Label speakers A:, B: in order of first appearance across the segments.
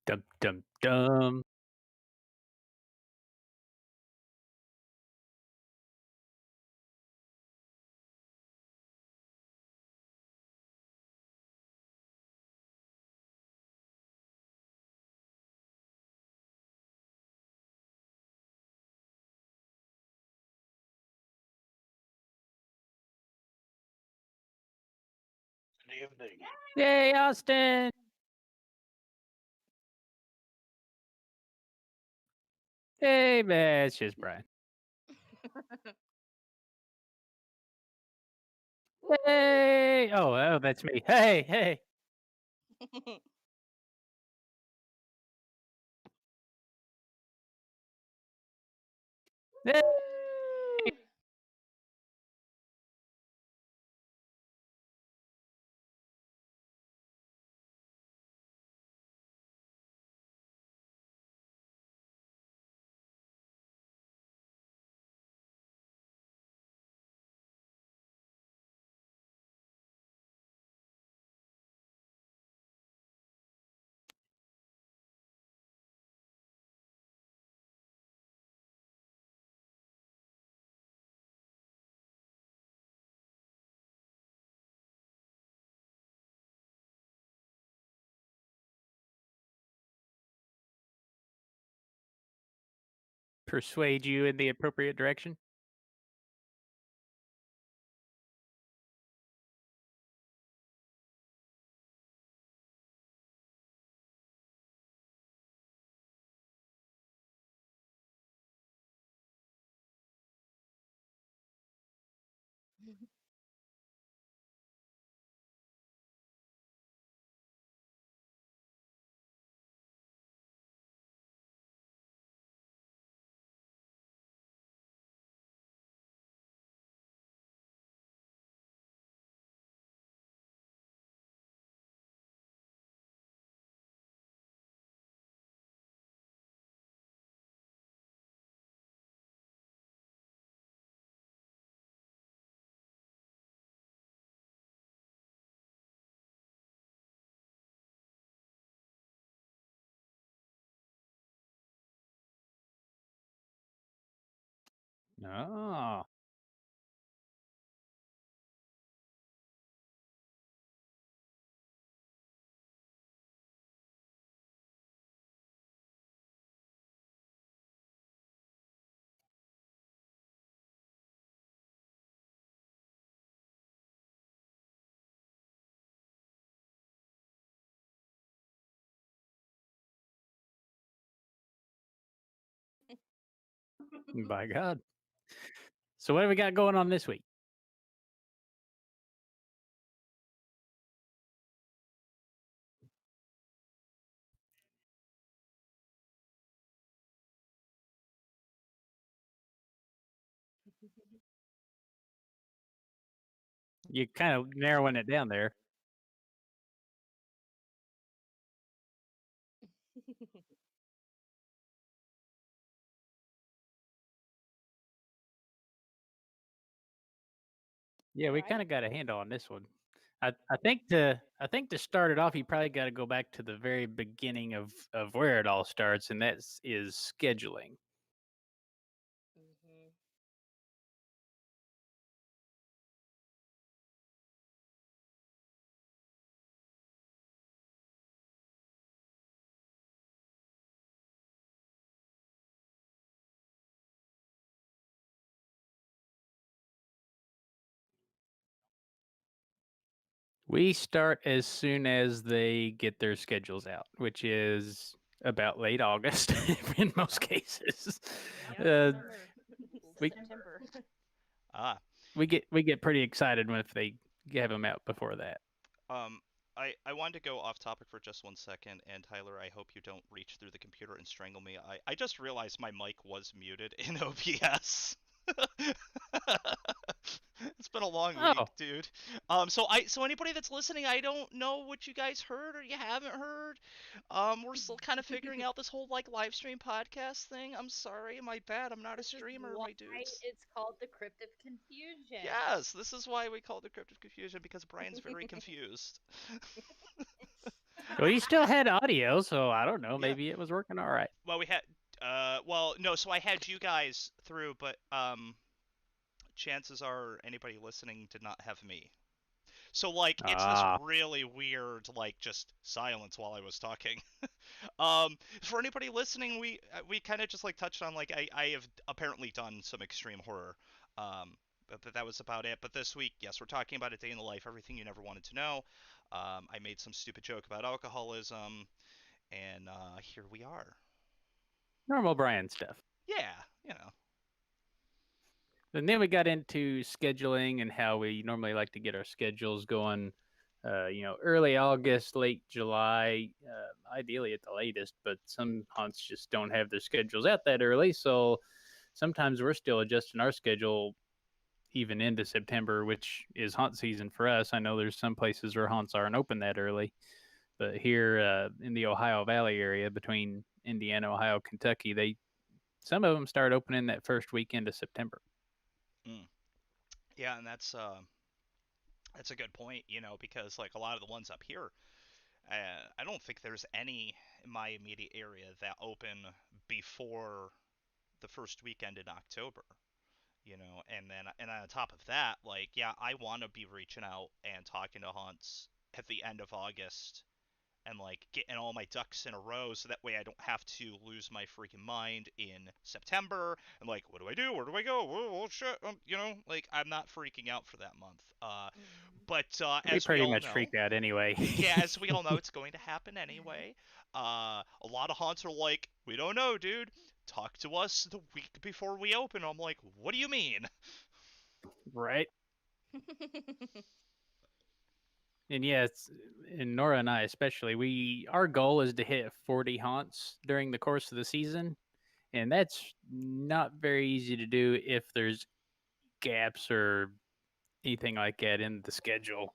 A: Dum dum dum.
B: Good evening.
A: Yay, Austin! Hey, man, it's just Brian. Hey! Oh, that's me. Hey, hey! Hey!
C: Woo!
A: Persuade you in the appropriate direction? Oh. By God. So what do we got going on this week? You're kind of narrowing it down there. Yeah, we
C: Right?
A: kinda got a handle on this one. I think to start it off, you probably gotta go back to the very beginning of where it all starts, and is scheduling.
C: Mhm.
A: We start as soon as they get their schedules out, which is about late August in most cases.
B: Yep,
A: Uh,
B: summer,
A: we
B: September.
C: Ah,
A: we get pretty excited when if they have them out before that.
C: um, I wanted to go off topic for just 1 second, and Tyler, I hope you don't reach through the computer and strangle me. I just realized my mic was muted in OBS. It's been a long week,
A: Oh,
C: dude. So anybody that's listening, I don't know what you guys heard or you haven't heard. We're still kind of figuring out this whole like live stream podcast thing. I'm sorry, my bad. I'm not a
B: This is
C: streamer,
B: why
C: my dudes.
B: it's called the Crypt of Confusion.
C: Yes, this is why we call it the cryptid confusion because Brian's very confused.
A: well, you still had audio, so I don't know.
C: Yeah.
A: Maybe it was working all right.
C: Well, we had well, no, so I had you guys through, but chances are anybody listening did not have me. So like it's this
A: Ah,
C: really weird like just silence while I was talking. For anybody listening, we kind of just like touched on like I have apparently done some extreme horror. But that was about it. But this week, yes, we're talking about a day in the life, everything you never wanted to know. I made some stupid joke about alcoholism, and here we are.
A: normal Brian stuff.
C: Yeah, you know.
A: And then we got into scheduling and how we normally like to get our schedules going. Early August, late July, ideally at the latest. But some hunts just don't have their schedules out that early, so sometimes we're still adjusting our schedule even into September, which is hunt season for us. I know there's some places where hunts aren't open that early, but here in the Ohio Valley area between Indiana, Ohio, Kentucky, they some of them start opening that first weekend of September.
C: Mm. Yeah, and that's a good point, because like a lot of the ones up here, I don't think there's any in my immediate area that open before the first weekend in October. And on top of that, like, yeah, I want to be reaching out and talking to hunts at the end of August and like getting all my ducks in a row so that way I don't have to lose my freaking mind in September and like what do I do? Where do I go? Oh shit! Like I'm not freaking out for that month.
B: Mhm.
C: But
A: We
C: as we
A: pretty
C: all
A: much
C: know,
A: freaked out anyway.
C: yeah, as we all know, it's going to happen anyway. A lot of haunts are like, we don't know, dude. Talk to us the week before we open. I'm like, what do you mean?
A: Right. And yes, and Nora and I especially, we our goal is to hit 40 haunts during the course of the season, and that's not very easy to do if there's gaps or anything like that in the schedule.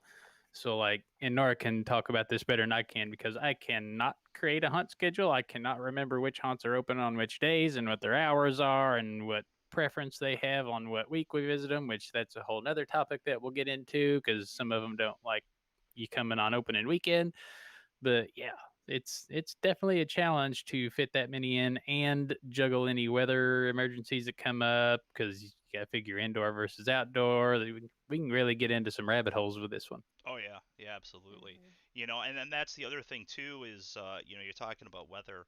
A: So like, and Nora can talk about this better than I can because I cannot create a hunt schedule. I cannot remember which hunts are open on which days and what their hours are and what preference they have on what week we visit them, which that's a whole nother topic that we'll get into because some of them don't like you coming on opening weekend. But yeah, it's definitely a challenge to fit that many in and juggle any weather emergencies that come up because you got to figure indoor versus outdoor. We can really get into some rabbit holes with this one.
C: Oh yeah, yeah, absolutely.
B: Mhm.
C: And then that's the other thing too is you're talking about weather.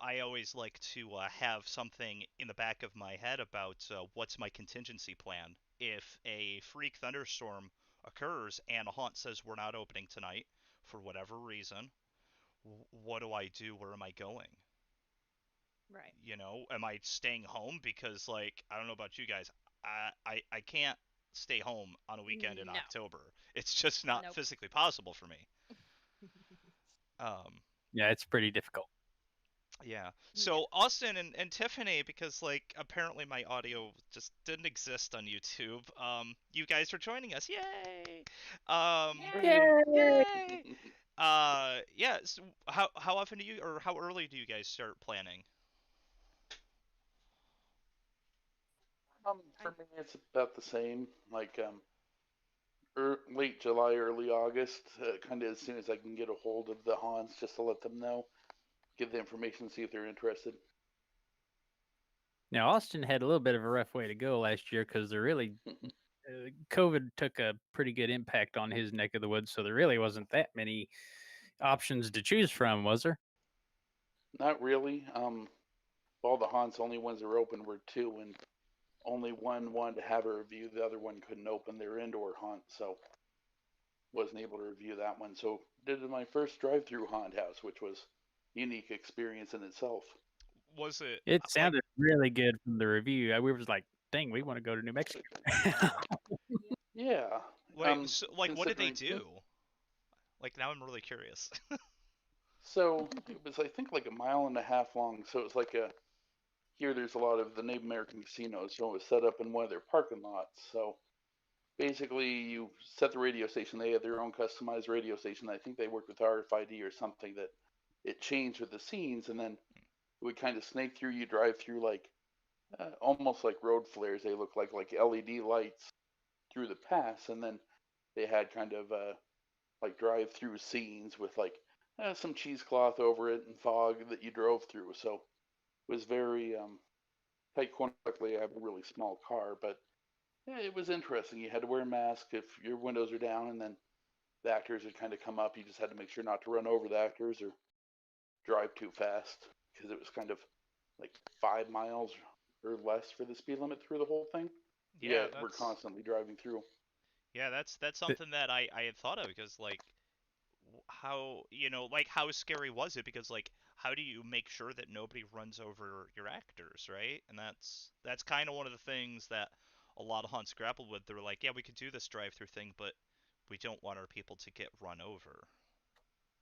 C: I always like to have something in the back of my head about what's my contingency plan if a freak thunderstorm occurs and a haunt says we're not opening tonight for whatever reason. What do I do? Where am I going?
B: Right.
C: Am I staying home because like I don't know about you guys, I can't stay home on a weekend in
B: No.
C: October. It's just not
B: Nope.
C: physically possible for me. Um,
A: Yeah, it's pretty difficult.
C: yeah.
B: Yeah.
C: So Austin and Tiffany, because like apparently my audio just didn't exist on YouTube. You guys are joining us. Yay! Um,
B: Yay!
A: Yay!
C: yay! Yeah. So how often do you or how early do you guys start planning?
B: I
D: For me, it's about the same. Like late July, early August, kind of as soon as I can get a hold of the Hans, just to let them know, give the information, see if they're interested.
A: Now Austin had a little bit of a rough way to go last year because there really COVID took a pretty good impact on his neck of the woods, so there really wasn't that many options to choose from, was there?
D: Not really. All the Hans, only ones that were open were two, and only one wanted to have a review. The other one couldn't open their indoor hunt, so wasn't able to review that one. So did my first drive-through haunted house, which was a unique experience in itself.
C: Was it?
A: It sounded really good from the review. We were just like, dang, we want to go to New Mexico.
D: Yeah.
C: Wait, so, like, what did they
D: considering-
C: do? Like, now I'm really curious.
D: So it was, I think, like a mile and a half long. So it was like a here. There's a lot of the Native American casinos, so it was set up in one of their parking lots. So basically, you set the radio station. They had their own customized radio station. I think they worked with RFID or something that it changed with the scenes, and then it would kind of snake through. You drive through like almost like road flares. They look like LED lights through the pass, and then they had kind of like drive-through scenes with like some cheesecloth over it and fog that you drove through. So it was very tight corner. Luckily, I have a really small car, but yeah, it was interesting. You had to wear a mask if your windows are down, and then the actors would kind of come up. You just had to make sure not to run over the actors or drive too fast because it was kind of like 5 miles or less for the speed limit through the whole thing.
C: Yeah,
D: we're constantly driving through.
C: Yeah, that's something that I had thought of, because like how, like, how scary was it? Because like, how do you make sure that nobody runs over your actors, right? And that's kind of one of the things that a lot of haunts grappled with. They were like, yeah, we could do this drive-through thing, but we don't want our people to get run over.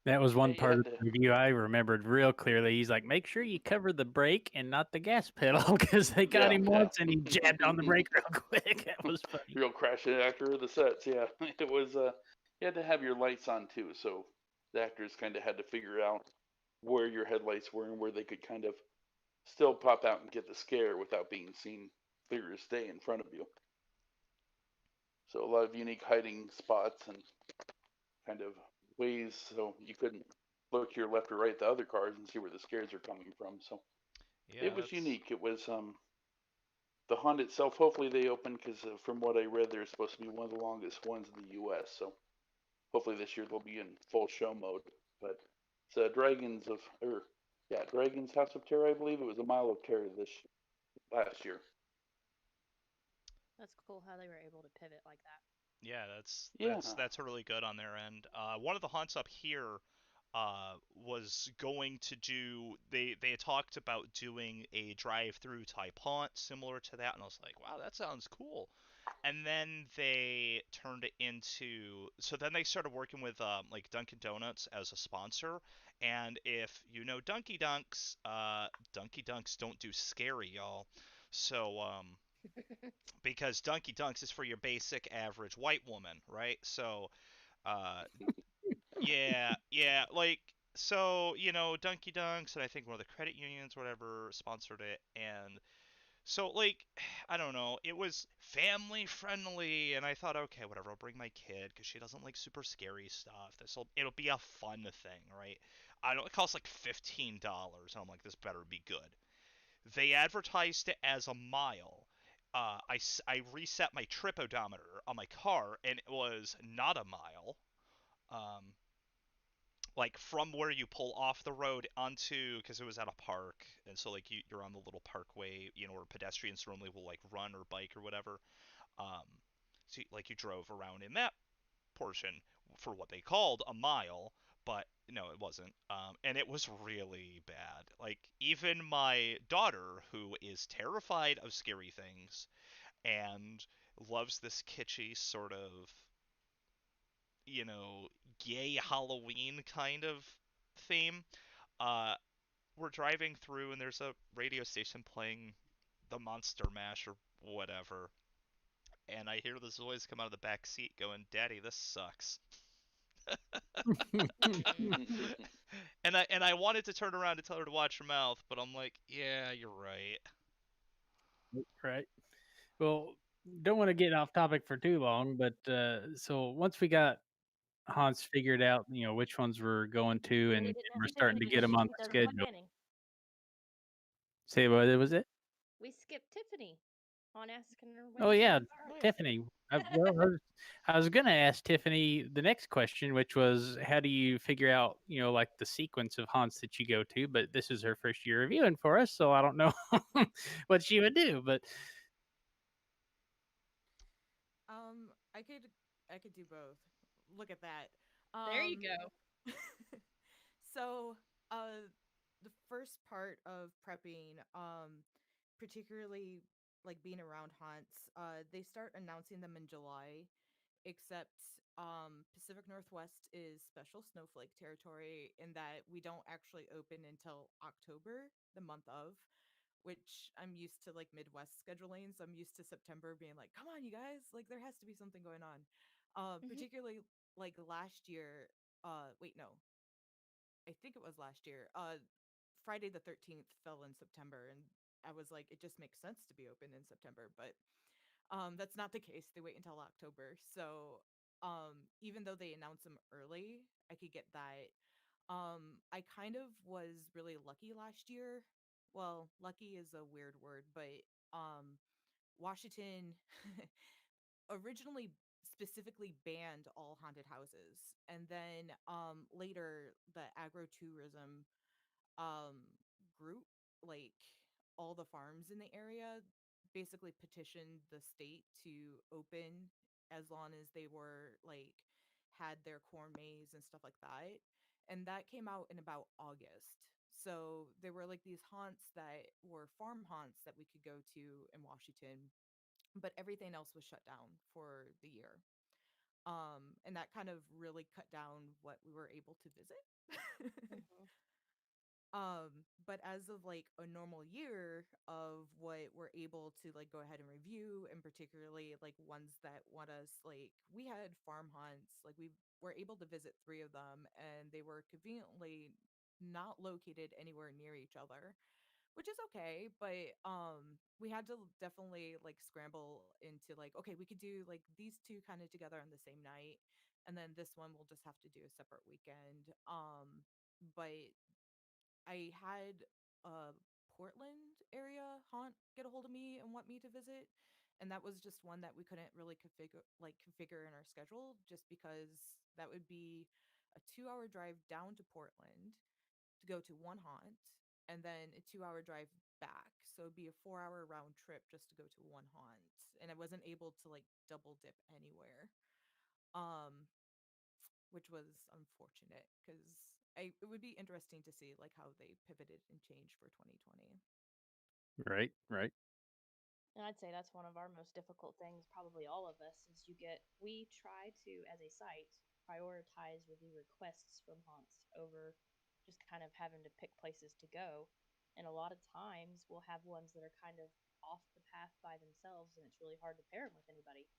A: That was one
D: Yeah, you
A: part
D: had
A: of the
D: to-
A: review I remembered real clearly. He's like, make sure you cover the brake and not the gas pedal because they got him once and he jabbed on the brake real quick. That was funny.
D: Real crash actor of the sets. Yeah, it was. You had to have your lights on too, so the actors kind of had to figure out where your headlights were and where they could kind of still pop out and get the scare without being seen clear as day in front of you. So a lot of unique hiding spots and kind of ways so you couldn't look to your left or right the other cars and see where the scares are coming from. So
C: Yeah,
D: it was unique. It was the haunt itself. Hopefully they open because from what I read, they're supposed to be one of the longest ones in the U.S. So hopefully this year they'll be in full show mode. But it's Dragon's House of Terror. I believe it was a Mile of Terror this last year.
B: That's cool how they were able to pivot like that.
C: Yeah, that's really good on their end. One of the haunts up here was going to do. They had talked about doing a drive-through Taipan similar to that, and I was like, wow, that sounds cool. And then they turned it into. So then they started working with like Dunkin' Donuts as a sponsor. And if you know Dunky Dunks, Dunky Dunks don't do scary, y'all. So because Dunky Dunks is for your basic average white woman, right? So, uh, yeah, like, so, Dunky Dunks, and I think one of the credit unions, whatever, sponsored it, and so, like, I don't know, it was family friendly, and I thought, okay, whatever, I'll bring my kid, because she doesn't like super scary stuff. It'll be a fun thing, right? I don't, it costs like $15, and I'm like, this better be good. They advertised it as a mile. I reset my trip odometer on my car, and it was not a mile. Um, like from where you pull off the road onto, because it was at a park, and so like you're on the little parkway, where pedestrians normally will like run or bike or whatever. Um, so like you drove around in that portion for what they called a mile, but no, it wasn't. And it was really bad. Like, even my daughter, who is terrified of scary things and loves this kitschy sort of, gay Halloween kind of theme, uh, we're driving through and there's a radio station playing the Monster Mash or whatever. And I hear this voice come out of the back seat going, "Daddy, this sucks." and I wanted to turn around to tell her to watch her mouth, but I'm like, yeah, you're right.
A: Right. Well, don't want to get off topic for too long, but so once we got haunts figured out, which ones we're going to, and we're starting to get them on the schedule. Say what was it?
B: We skipped Tiffany on asking her.
A: Oh yeah, Tiffany. I was gonna ask Tiffany the next question, which was, how do you figure out, like the sequence of haunts that you go to? But this is her first year reviewing for us, so I don't know what she would do. But
E: I could do both. look at that.
B: There you go.
E: So, the first part of prepping, particularly like being around haunts, they start announcing them in July, except Pacific Northwest is special snowflake territory in that we don't actually open until October, the month of, which I'm used to like Midwest scheduling. So I'm used to September being like, come on, you guys, like there has to be something going on. Particularly like last year, wait, no, I think it was last year. Friday the 13th fell in September, and I was like, it just makes sense to be open in September, but that's not the case. They wait until October. So even though they announce them early, I could get that. I kind of was really lucky last year. Well, lucky is a weird word, but um Washington originally specifically banned all haunted houses, and then later the agro-tourism group, like all the farms in the area, basically petitioned the state to open as long as they were like had their corn maze and stuff like that. And that came out in about August. So there were like these haunts that were farm haunts that we could go to in Washington, but everything else was shut down for the year. And that kind of really cut down what we were able to visit.
B: Mhm.
E: But as of like a normal year of what we're able to like go ahead and review, and particularly like ones that want us, like we had farm hunts, like we were able to visit three of them, and they were conveniently not located anywhere near each other, which is okay. But we had to definitely like scramble into like, okay, we could do like these two kind of together on the same night, and then this one we'll just have to do a separate weekend. But I had a Portland area haunt get a hold of me and want me to visit, and that was just one that we couldn't really configure in our schedule, just because that would be a 2-hour drive down to Portland to go to one haunt, and then a 2-hour drive back. So it'd be a 4-hour round trip just to go to one haunt, and I wasn't able to like double dip anywhere. Um, which was unfortunate because it would be interesting to see like how they pivoted and changed for 2020.
A: Right, right.
B: And I'd say that's one of our most difficult things, probably all of us, is we try to, as a site, prioritize review requests from haunts over just kind of having to pick places to go. And a lot of times we'll have ones that are kind of off the path by themselves, and it's really hard to pair them with anybody.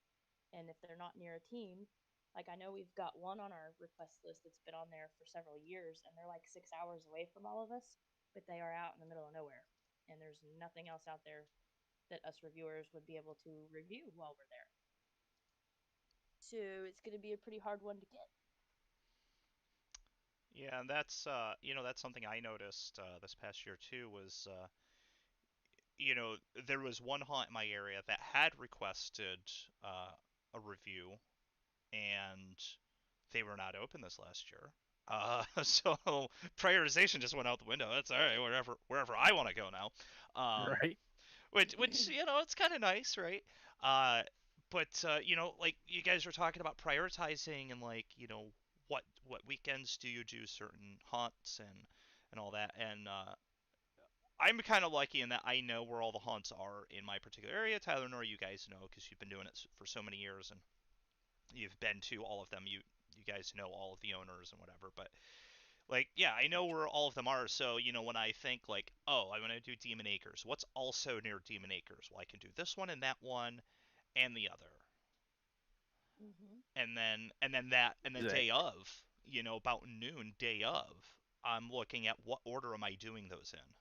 B: And if they're not near a team, like I know we've got one on our request list that's been on there for several years, and they're like 6 hours away from all of us, but they are out in the middle of nowhere. And there's nothing else out there that us reviewers would be able to review while we're there. So it's going to be a pretty hard one to get.
C: Yeah, and that's that's something I noticed this past year too was there was one haunt in my area that had requested a review, and they were not open this last year. So prioritization just went out the window. That's all right, wherever I want to go now. Um,
A: Right.
C: which it's kind of nice, right? Uh, but like you guys were talking about prioritizing and like what weekends do you do certain haunts and all that, and I'm kind of lucky in that I know where all the haunts are in my particular area. Tyler, nor you guys know because you've been doing it for so many years and you've been to all of them. You guys know all of the owners and whatever. But like, yeah, I know where all of them are. So when I think like, oh, I want to do Demon Acres, what's also near Demon Acres? Well, I can do this one and that one and the other,
B: Mm-hmm.
C: and then day
A: Exactly.
C: of, about noon, day of, I'm looking at what order am I doing those in?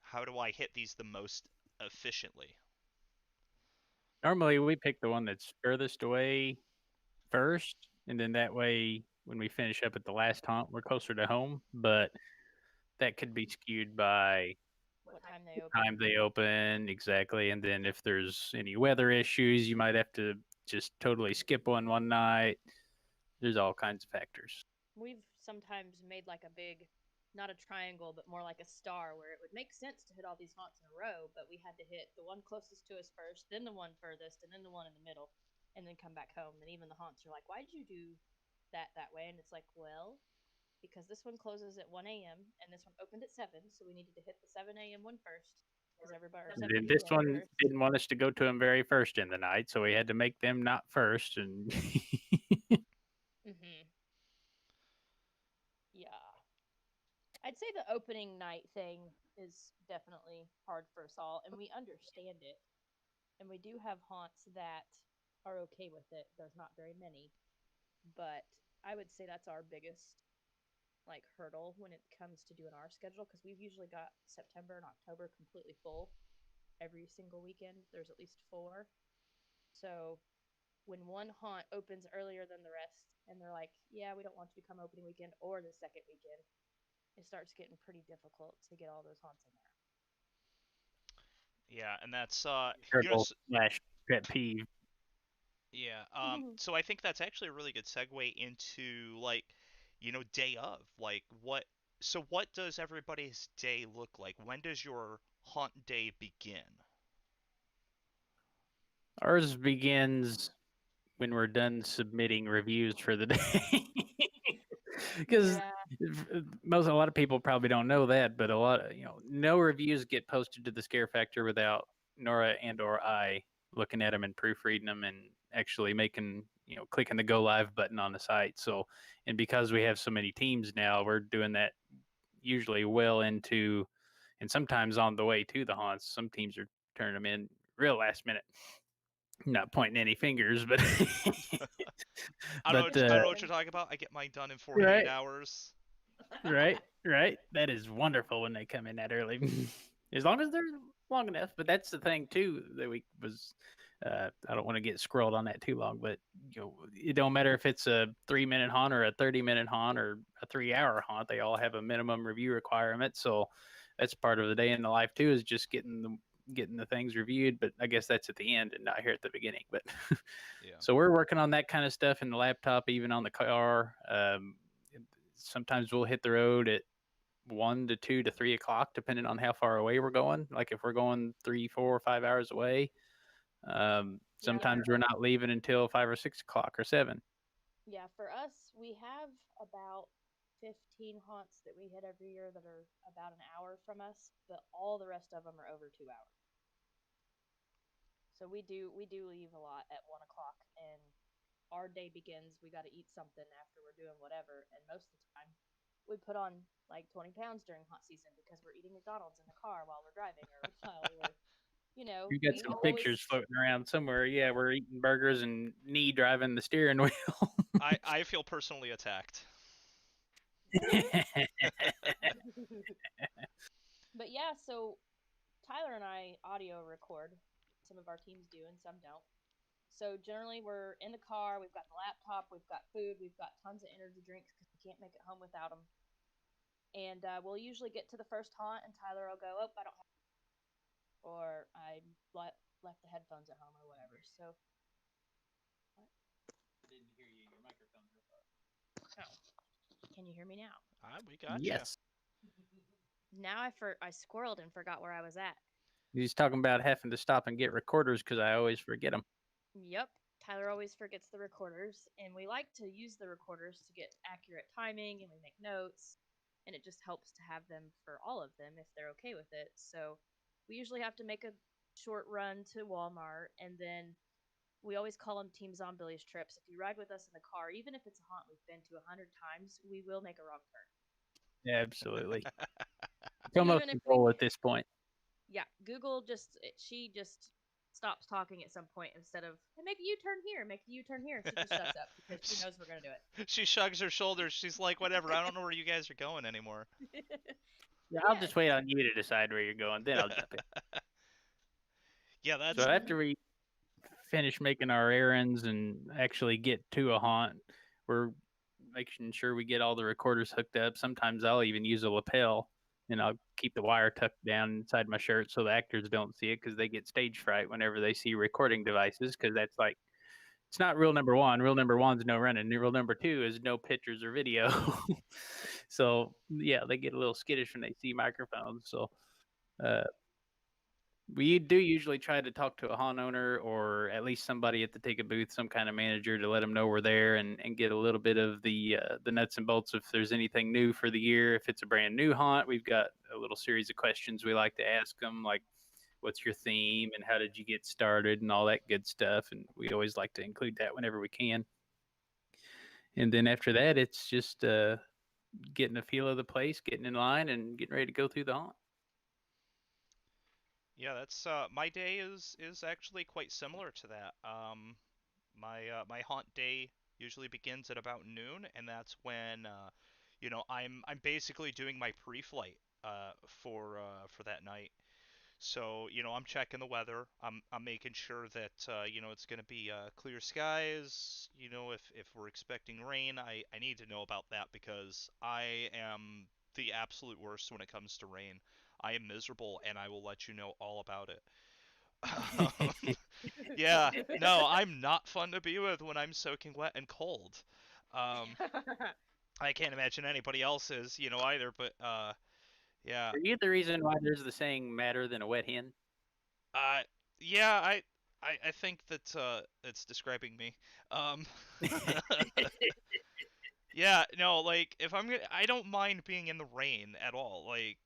C: How do I hit these the most efficiently?
A: Normally, we pick the one that's furthest away first, and then that way, when we finish up at the last haunt, we're closer to home. But that could be skewed by
B: What time they
A: time
B: open?
A: they open exactly, and then if there's any weather issues, you might have to just totally skip one night. There's all kinds of factors.
B: We've sometimes made like a big, not a triangle, but more like a star where it would make sense to hit all these haunts in a row, but we had to hit the one closest to us first, then the one furthest, and then the one in the middle, and then come back home. And even the haunts are like, why did you do that way, and it's like, well, because this one closes at 1 a.m. and this one opened at 7, so we needed to hit the 7 a.m. one first because everybody or 7
A: And this
B: p.m.
A: one
B: first.
A: didn't want us to go to them very first in the night, so we had to make them not first. And
B: Mhm. Yeah. I'd say the opening night thing is definitely hard for us all, and we understand it. And we do have haunts that are okay with it. There's not very many, but I would say that's our biggest like hurdle when it comes to doing our schedule because we've usually got September and October completely full every single weekend. There's at least 4. So when one haunt opens earlier than the rest and they're like, yeah, we don't want you to come opening weekend or the second weekend, it starts getting pretty difficult to get all those haunts in there.
C: Yeah, and that's
A: terrible slash pet peeve.
C: yeah. So I think that's actually a really good segue into like, day of. Like what so what does everybody's day look like? When does your haunt day begin?
A: Ours begins when we're done submitting reviews for the day. Because
B: Yeah.
A: a lot of people probably don't know that, but a lot of, no reviews get posted to the Scare Factor without Nora and or I looking at them and proofreading them and actually making, clicking the go live button on the site. So, and because we have so many teams now, we're doing that usually well into, and sometimes on the way to the haunts. Some teams are turning them in real last minute. I'm not pointing any fingers, but
C: I don't know what you're talking about. I get mine done in 48
A: right,
C: hours.
A: right. That is wonderful when they come in that early, as long as they're long enough. But that's the thing too that we was. I don't want to get scrolled on that too long, but it don't matter if it's a 3-minute haunt or a 30-minute haunt or a 3-hour haunt. They all have a minimum review requirement, so that's part of the day in the life too. Is just getting the things reviewed. But I guess that's at the end and not here at the beginning. But
C: Yeah.
A: so we're working on that kind of stuff in the laptop, even on the car. Sometimes we'll hit the road at 1 to 2 to 3 o'clock, depending on how far away we're going. Like if we're going 3, 4, 5 hours away, sometimes we're not leaving until 5 or 6 o'clock or 7.
B: Yeah, for us, we have about 15 haunts that we hit every year that are about an hour from us, but all the rest of them are over 2 hours. So we do leave a lot at 1 o'clock, and our day begins. We got to eat something after we're doing whatever, and most of the time, we put on like 20 pounds during hot season because we're eating McDonald's in the car while we're driving, or while we're,
A: You got
B: we
A: some
B: always.
A: pictures floating around somewhere. Yeah, we're eating burgers and knee driving the steering wheel.
C: I feel personally attacked.
B: But yeah, so Tyler and I audio record. Some of our teams do, and some don't. So generally, we're in the car. We've got the laptop. We've got food. We've got tons of energy drinks because we can't make it home without them. And we'll usually get to the first haunt, and Tyler will go, "Oh, I don't have," or I left the headphones at home, or whatever. So, what?
A: I didn't hear you. Your microphone's real far.
B: Oh, can you hear me now?
C: We got you.
A: Yes.
B: Now I squirreled and forgot where I was at.
A: He's talking about having to stop and get recorders because I always forget them.
B: Yep. Tyler always forgets the recorders, and we like to use the recorders to get accurate timing, and we make notes, and it just helps to have them for all of them if they're okay with it. So we usually have to make a short run to Walmart, and then we always call them Team Zombillies trips. If you ride with us in the car, even if it's a haunt we've been to 100 times, we will make a wrong turn.
A: Absolutely. It's almost
B: Even if
A: a goal
B: we,
A: at this point.
B: yeah, Google she just stops talking at some point instead of, hey, make a U-turn here, make a U-turn here. She just shuts up because she knows we're gonna do it.
C: She shrugs her shoulders. She's like, whatever. I don't know where you guys are going anymore.
A: Yeah, I'll just wait on you to decide where you're going, then I'll jump in.
C: Yeah,
A: So
C: that's
A: after we finish making our errands and actually get to a haunt, we're making sure we get all the recorders hooked up. Sometimes I'll even use a lapel and I'll keep the wire tucked down inside my shirt so the actors don't see it because they get stage fright whenever they see recording devices because that's like, it's not rule number one. Rule number one's no running. Rule number two is no pictures or video. So yeah, they get a little skittish when they see microphones. So uh, We do usually try to talk to a haunt owner or at least somebody at the ticket booth, some kind of manager, to let them know we're there and get a little bit of the nuts and bolts if there's anything new for the year. If it's a brand new haunt, we've got a little series of questions we like to ask them, like what's your theme and how did you get started and all that good stuff. And we always like to include that whenever we can. And then after that, it's just getting a feel of the place, getting in line, and getting ready to go through the haunt.
C: Yeah, that's my day is actually quite similar to that. My haunt day usually begins at about noon, and that's when I'm basically doing my pre-flight for that night. So, I'm checking the weather. I'm making sure that it's going to be clear skies. If we're expecting rain, I need to know about that because I am the absolute worst when it comes to rain. I am miserable and I will let you know all about it. Yeah, no, I'm not fun to be with when I'm soaking wet and cold. Um, I can't imagine anybody else is, either, but yeah.
A: Are you the reason why there's the saying "madder than a wet hen"?
C: Uh, yeah, I think that it's describing me. Um, yeah, no, like if I don't mind being in the rain at all. Like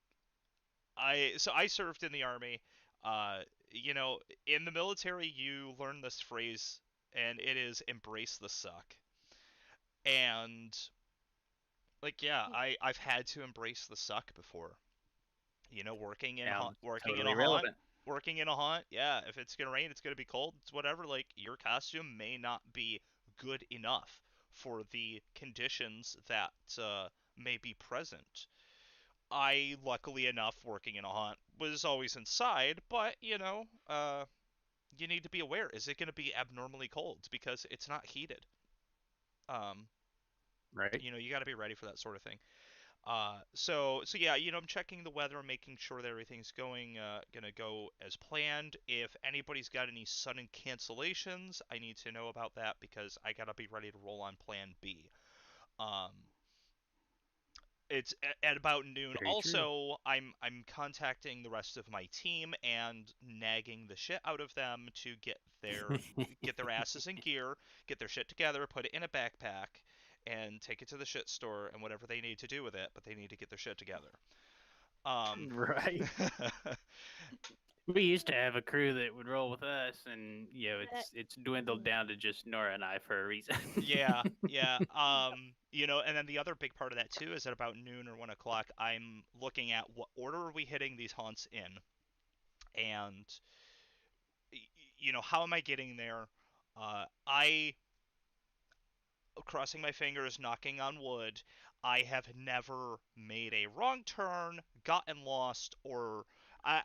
C: I served in the army. Uh, you know, in the military, you learn this phrase, and it is "embrace the suck." And like, yeah, I've had to embrace the suck before.
A: Sounds
C: Working in
A: totally
C: a haunt,
A: relevant.
C: yeah, if it's gonna rain, it's gonna be cold, it's whatever. Like your costume may not be good enough for the conditions that may be present. I, luckily enough, working in a haunt, was always inside, but you need to be aware: is it gonna be abnormally cold because it's not heated? Um,
A: Right.
C: you got to be ready for that sort of thing. So yeah, I'm checking the weather, making sure that everything's gonna go as planned. If anybody's got any sudden cancellations, I need to know about that because I gotta be ready to roll on Plan B. Um, it's at about noon.
A: Very true.
C: Also, I'm contacting the rest of my team and nagging the shit out of them to get their asses in gear, get their shit together, put it in a backpack, and take it to the shit store and whatever they need to do with it, but they need to get their shit together. Um,
A: Right. We used to have a crew that would roll with us, and it's dwindled down to just Nora and I for a reason.
C: yeah, yeah. And then the other big part of that too is at about noon or 1 o'clock, I'm looking at what order are we hitting these haunts in, and how am I getting there? I crossing my fingers, knocking on wood. I have never made a wrong turn, gotten lost, or I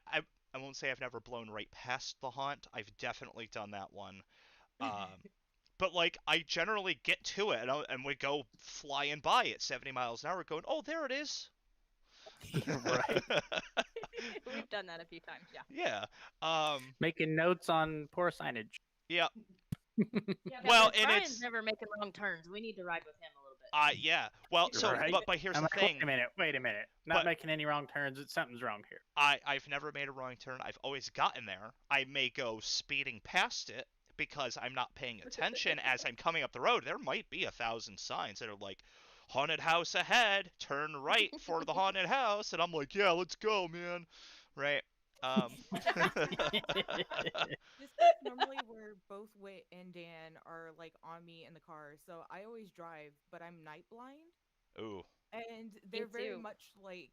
C: won't say I've never blown right past the haunt. I've definitely done that one. Um, but like I generally get to it and we go flying by at 70 miles an hour, going, "Oh, there it is."
A: Right.
B: We've done that a few times, yeah.
C: Yeah. Um.
A: Making notes on poor signage.
C: Yeah.
B: Yeah,
C: Well,
B: because
C: and
B: Brian's
C: it's
B: never making wrong turns. We need to ride with him a little bit.
C: yeah. Well, so
A: Right.
C: but here's
A: I'm
C: the
A: like,
C: thing.
A: wait a minute. Not
C: But
A: making any wrong turns. Something's wrong here.
C: I've never made a wrong turn. I've always gotten there. I may go speeding past it because I'm not paying attention as I'm coming up the road. There might be 1,000 signs that are like, haunted house ahead, turn right for the haunted house, and I'm like, yeah, let's go, man. Right? Um,
E: This normally where both Wit and Dan are like on me in the car, so I always drive, but I'm night blind,
C: ooh.
E: and
B: Me
E: they're very
B: too.
E: much like,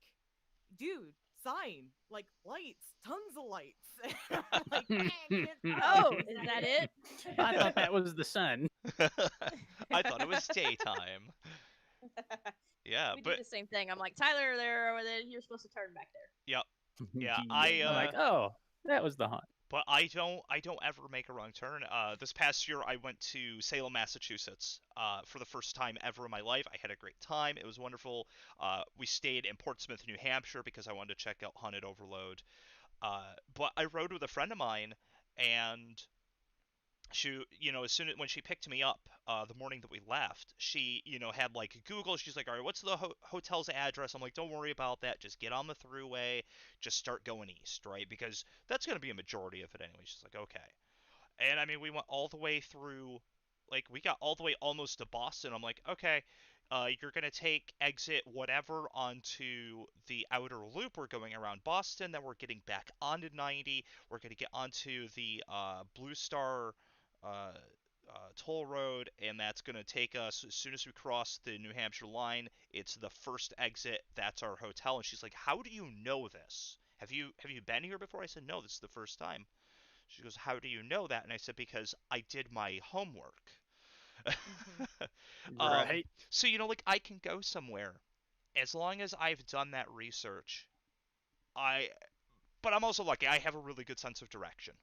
E: dude, sign, like lights, tons of lights. I'm like, I can't see.
B: Oh, is that it?
A: I thought that was the sun.
C: I thought it was daytime. Yeah,
B: We do
C: but
B: the same thing. I'm like, Tyler, you're supposed to turn back there.
C: yeah, yeah.
A: I'm like, oh, that was the haunt.
C: But I don't ever make a wrong turn. This past year I went to Salem, Massachusetts, for the first time ever in my life. I had a great time. It was wonderful. We stayed in Portsmouth, New Hampshire, because I wanted to check out Haunted Overload. But I rode with a friend of mine, and she, as soon as when she picked me up the morning that we left, she, had like Google. She's like, all right, what's the hotel's address? I'm like, don't worry about that. Just get on the thruway. Just start going east, right? Because that's going to be a majority of it anyway. She's like, okay. And I mean, we went all the way through, like, we got all the way almost to Boston. I'm like, okay, you're going to take exit whatever onto the outer loop. We're going around Boston, then we're getting back onto 90. We're going to get onto the Blue Star uh, toll road, and that's going to take us, as soon as we cross the New Hampshire line, it's the first exit. That's our hotel. And she's like, how do you know this? Have you been here before? I said, no, this is the first time. She goes, how do you know that? And I said, because I did my homework.
B: Mm-hmm.
C: um,
A: Right.
C: so, like, I can go somewhere as long as I've done that research. I, but I'm also lucky. I have a really good sense of direction.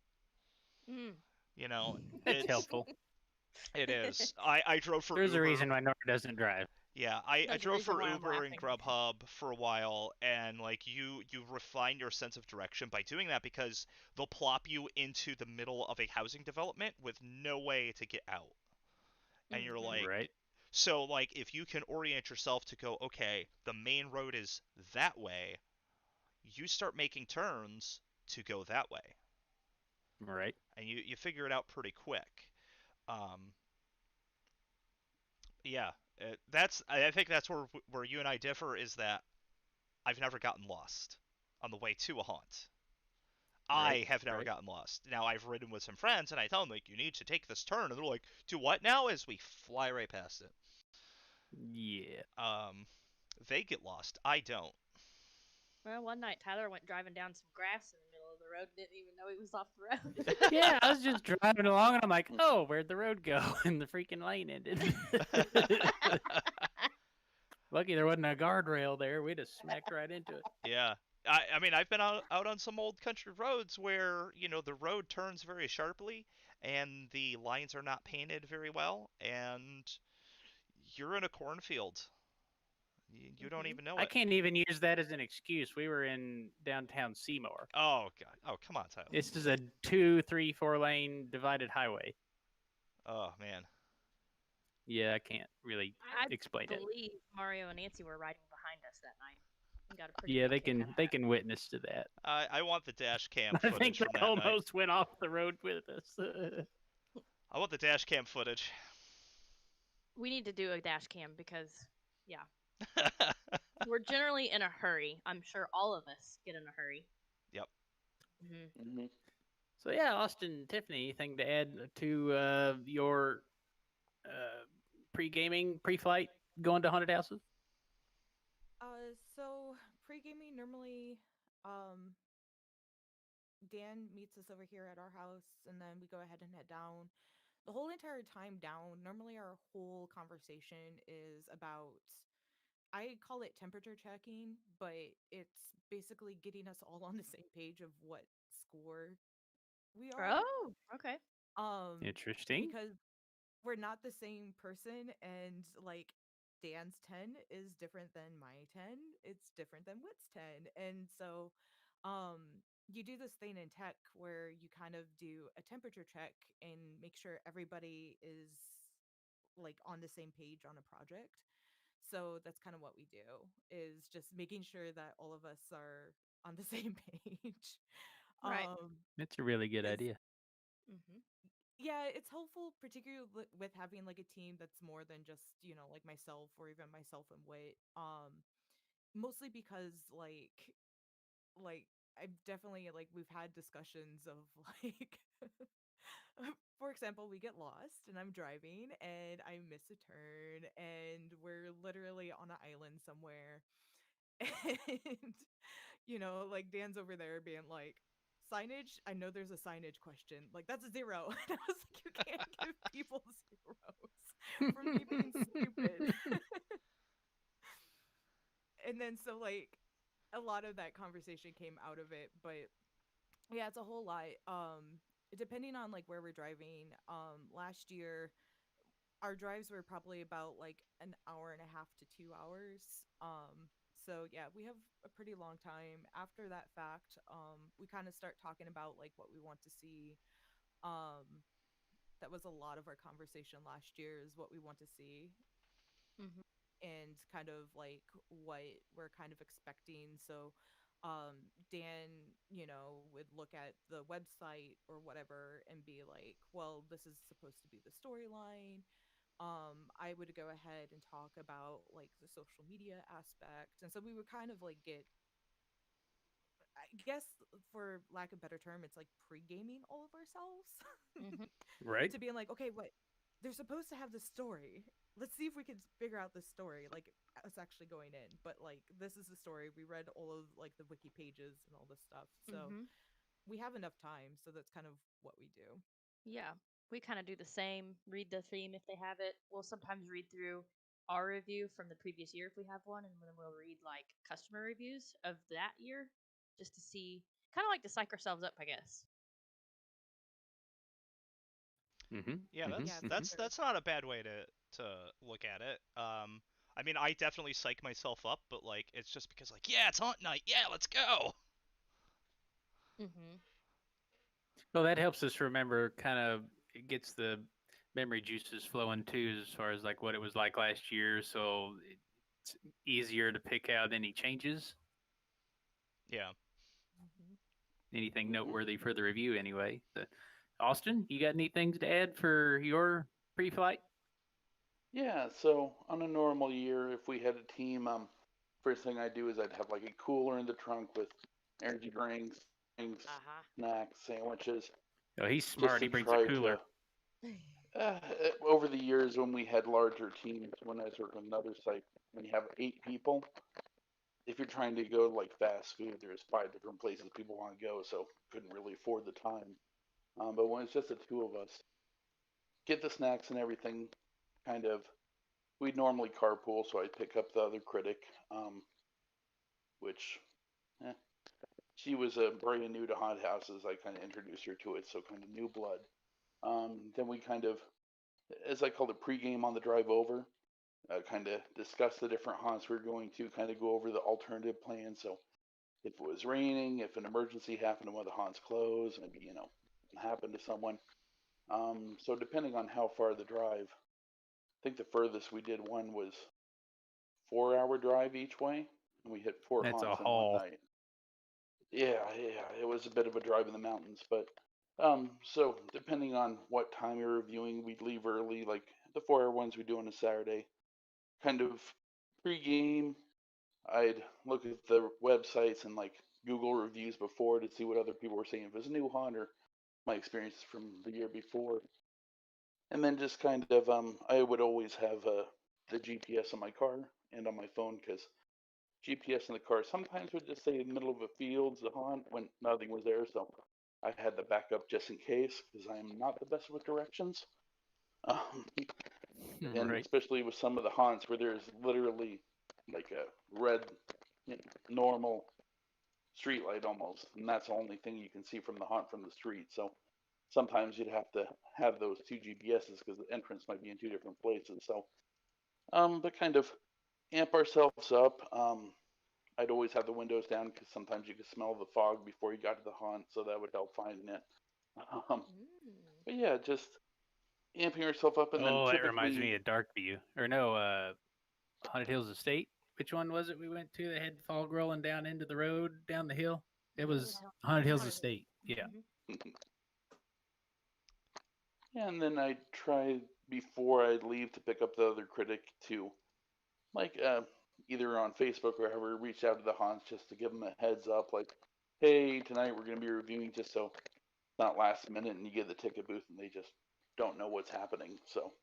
B: Mm.
C: You know,
A: That's
C: it's,
A: helpful.
C: it is. I drove for
A: There's a
C: Uber.
A: reason why Nora doesn't drive.
C: Yeah, I
B: There's a
C: drove
B: reason
C: for
B: why I'm
C: Uber and
B: laughing.
C: Grubhub for a while, and like you refine your sense of direction by doing that because they'll plop you into the middle of a housing development with no way to get out. And you're
B: Mm-hmm.
C: like,
A: Right.
C: so like if you can orient yourself to go, okay, the main road is that way, you start making turns to go that way,
A: Right.
C: and you figure it out pretty quick. Um, yeah, that's I think that's where you and I differ is that I've never gotten lost on the way to a haunt.
A: Right.
C: I have never
A: Right.
C: gotten lost. Now I've ridden with some friends and I tell them like you need to take this turn and they're like, "Do what now?" as we fly right past it.
A: Yeah.
C: Um they get lost. I don't.
B: Well, one night Tyler went driving down some grass in the middle of the road, didn't even know he was off the road.
A: Yeah, I was just driving along and I'm like, oh, where'd the road go? And the freaking lane ended. Lucky there wasn't a guardrail there. We'd have smacked right into it.
C: Yeah. I mean I've been out on some old country roads where, the road turns very sharply and the lines are not painted very well and you're in a cornfield. You don't
B: Mm-hmm.
C: even know
A: I
C: it.
A: can't even use that as an excuse. We were in downtown Seymour.
C: Oh god. Oh, come on, Tyler.
A: This is a 2, 3, 4 lane divided highway.
C: Oh man.
A: Yeah, I can't really
B: I
A: explain it.
B: believe Mario and Nancy were riding behind us that night. We got a pretty
A: Yeah,
B: good kick out of
A: they
B: that.
A: can witness to that.
C: I want the dash cam
A: I think
C: footage from
A: they
C: that night.
A: almost went off the road with us.
C: I want the dash cam footage.
B: We need to do a dash cam because, yeah, we're generally in a hurry. I'm sure all of us get in a hurry.
C: Yep.
B: Mm-hmm.
D: Mm-hmm.
A: So yeah, Austin, Tiffany, anything to add to your pre-gaming, pre-flight, going to haunted houses?
E: So pre-gaming normally, um, Dan meets us over here at our house, and then we go ahead and head down. The whole entire time down, normally our whole conversation is about, I call it temperature checking, but it's basically getting us all on the same page of what score we are.
B: Oh, okay.
A: Interesting.
E: Because we're not the same person, and like Dan's 10 is different than my 10. It's different than Wit's 10. And so you do this thing in tech where you kind of do a temperature check and make sure everybody is like on the same page on a project. So that's kind of what we do, is just making sure that all of us are on the same page.
B: Right.
A: That's a really good
E: Because
A: idea.
B: Mm-hmm.
E: yeah, it's helpful, particularly with having like a team that's more than just, like myself or even myself and Wit. Mostly because like I've definitely, like, we've had discussions of like for example, we get lost and I'm driving and I miss a turn and we're literally on an island somewhere. And like Dan's over there being like, signage, I know there's a signage question. Like, that's a zero. And I was like, you can't give people zeros for me being stupid. And then so like a lot of that conversation came out of it, but yeah, it's a whole lot. Depending on like where we're driving, last year our drives were probably about like an hour and a half to 2 hours. So yeah, we have a pretty long time. After that fact, we kind of start talking about like what we want to see. Um, that was a lot of our conversation last year, is what we want to see
B: Mm-hmm.
E: and kind of like what we're kind of expecting. So Dan, would look at the website or whatever and be like, well, this is supposed to be the storyline. I would go ahead and talk about like the social media aspect. And so we would kind of like get, I guess, for lack of a better term, it's like pre-gaming all of ourselves
B: Mm-hmm.
A: Right.
E: to being like, okay, what they're supposed to have this story. Let's see if we can figure out this story, like us actually going in. But like, this is the story. We read all of like the wiki pages and all this stuff, so
B: Mm-hmm.
E: we have enough time. So that's kind of what we do.
B: Yeah, we kind of do the same. Read the theme if they have it. We'll sometimes read through our review from the previous year if we have one, and then we'll read like customer reviews of that year just to see, kind of like to psych ourselves up, I guess.
A: Mm-hmm.
C: Yeah,
A: Mm-hmm.
E: Yeah,
C: that's
E: for
A: Mm-hmm.
C: that's
E: sure.
C: that's not a bad way to look at it. I mean, I definitely psych myself up, but like it's just because like, yeah, it's hunt night. Yeah, let's go.
B: Mm-hmm.
A: Well, that helps us remember. Kind of, it gets the memory juices flowing too, as far as like what it was like last year. So it's easier to pick out any changes,
C: Yeah.
B: Mm-hmm.
A: anything
D: Mm-hmm.
A: noteworthy for the review, anyway. Austin, you got any things to add for your pre-flight?
D: Yeah, so on a normal year, if we had a team, first thing I'd do is I'd have like a cooler in the trunk with energy drinks,
B: Uh-huh.
D: snacks, sandwiches,
A: Oh, he's
D: just
A: smart.
D: to
A: He brings a
D: try
A: cooler.
D: to. Over the years, when we had larger teams, when I was working on another site, when you have 8 people, if you're trying to go like fast food, there's 5 different places people want to go, so couldn't really afford the time. But when it's just the two of us, get the snacks and everything, kind of. We'd normally carpool, so I'd pick up the other critic, which eh, she was brand new to haunted houses. I kind of introduced her to it, so kind of new blood. Then we kind of, as I called it, pregame on the drive over, kind of discuss the different haunts we're going to, kind of go over the alternative plans. So if it was raining, if an emergency happened and one of the haunts closed, maybe happened to someone. So depending on how far the drive, I think the furthest we did one was 4 hour drive each way, and we hit four
A: That's a
D: haunts in one
A: haul.
D: night. Yeah, it was a bit of a drive in the mountains, but so depending on what time you're reviewing, we'd leave early. Like the 4 hour ones we do on a Saturday, kind of pre-game. I'd look at the websites and like Google reviews before to see what other people were saying if it was a new haunt or my experiences from the year before, and then just kind of I would always have the GPS on my car and on my phone because GPS in the car sometimes would just say in the middle of a field, the haunt when nothing was there. So I had the backup just in case because I am not the best with directions. Um, and
A: Right.
D: especially with some of the haunts where there's literally like a red, normal street light almost, and that's the only thing you can see from the haunt from the street. So sometimes you'd have to have those two GPSs because the entrance might be in 2 different places. So, but kind of amp ourselves up. I'd always have the windows down because sometimes you could smell the fog before you got to the haunt, so that would help finding it. Um,
B: Mm.
D: but yeah, just amping yourself up, and then
A: Oh, that reminds
D: typically,
A: me of Darkview. Or no, Haunted Hills Estate. Which one was it we went to that had fog rolling down into the road down the hill? It
B: That was
A: was Haunted Hills
B: hard.
A: Estate. Yeah.
B: Mm-hmm.
D: yeah, and then I'd try before I'd leave to pick up the other critic to like either on Facebook or wherever, reach out to the haunts just to give them a heads up, like, hey, tonight we're going to be reviewing, just so it's not last minute and you get the ticket booth and they just don't know what's happening. So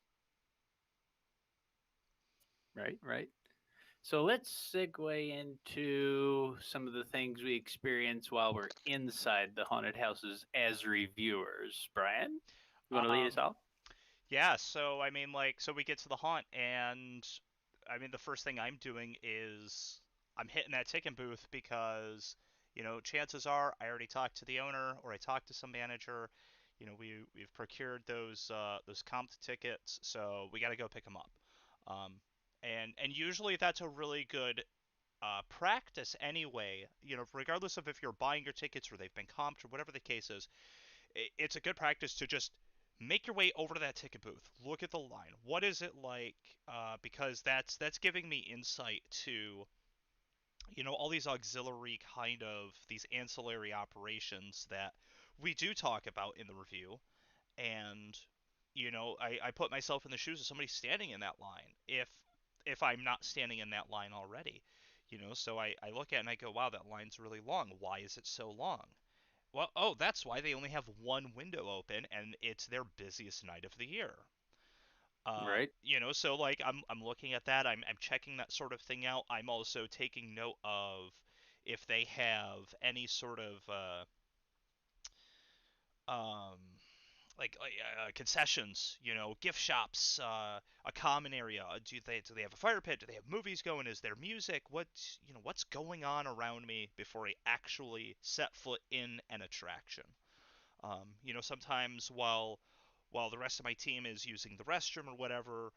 A: Right. Right. So let's segue into some of the things we experience while we're inside the haunted houses as reviewers. Brian, you want to lead us
C: Um,
A: off?
C: yeah, so I mean, like, so we get to the haunt, and I mean, the first thing I'm doing is I'm hitting that ticket booth because, chances are I already talked to the owner or I talked to some manager. We've procured those comped tickets, so we got to go pick them up. Um, and usually that's a really good practice anyway. Regardless of if you're buying your tickets or they've been comped or whatever the case is, it's a good practice to just make your way over to that ticket booth. Look at the line. What is it like? Because that's giving me insight to all these auxiliary kind of these ancillary operations that we do talk about in the review. And I put myself in the shoes of somebody standing in that line if I'm not standing in that line already. So I look at it and I go, wow, that line's really long. Why is it so long? Well, oh, that's why they only have one window open and it's their busiest night of the year.
A: Right.
C: So like I'm looking at that, I'm checking that sort of thing out. I'm also taking note of if they have any sort of um concessions, gift shops, a common area. Do they have a fire pit? Do they have movies going? Is there music? What's going on around me before I actually set foot in an attraction? Sometimes while the rest of my team is using the restroom or whatever,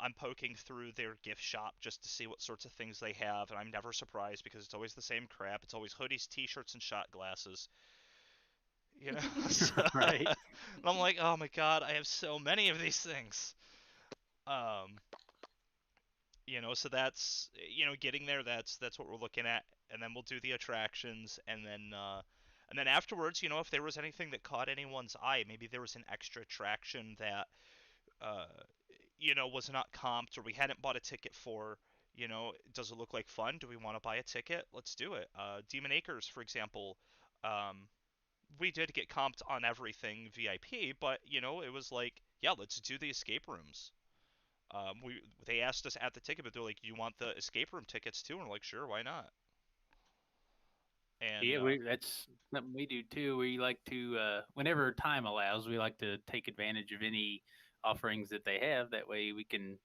C: I'm poking through their gift shop just to see what sorts of things they have, and I'm never surprised because it's always the same crap. It's always hoodies, t-shirts, and shot glasses. So,
A: Right.
C: and I'm like, oh my god, I have so many of these things. Um, so that's getting there. That's what we're looking at, and then we'll do the attractions, and then afterwards, if there was anything that caught anyone's eye, maybe there was an extra attraction that uh, was not comped or we hadn't bought a ticket for. Does it look like fun? Do we want to buy a ticket? Let's do it. Demon Acres, for example. We did get comped on everything VIP, but it was like, yeah, let's do the escape rooms. They asked us at the ticket, but they're like, "You want the escape room tickets too?" And we're like, "Sure, why not?" And
A: Yeah, that's something we do too. We like to, whenever time allows, we like to take advantage of any offerings that they have. That way, we can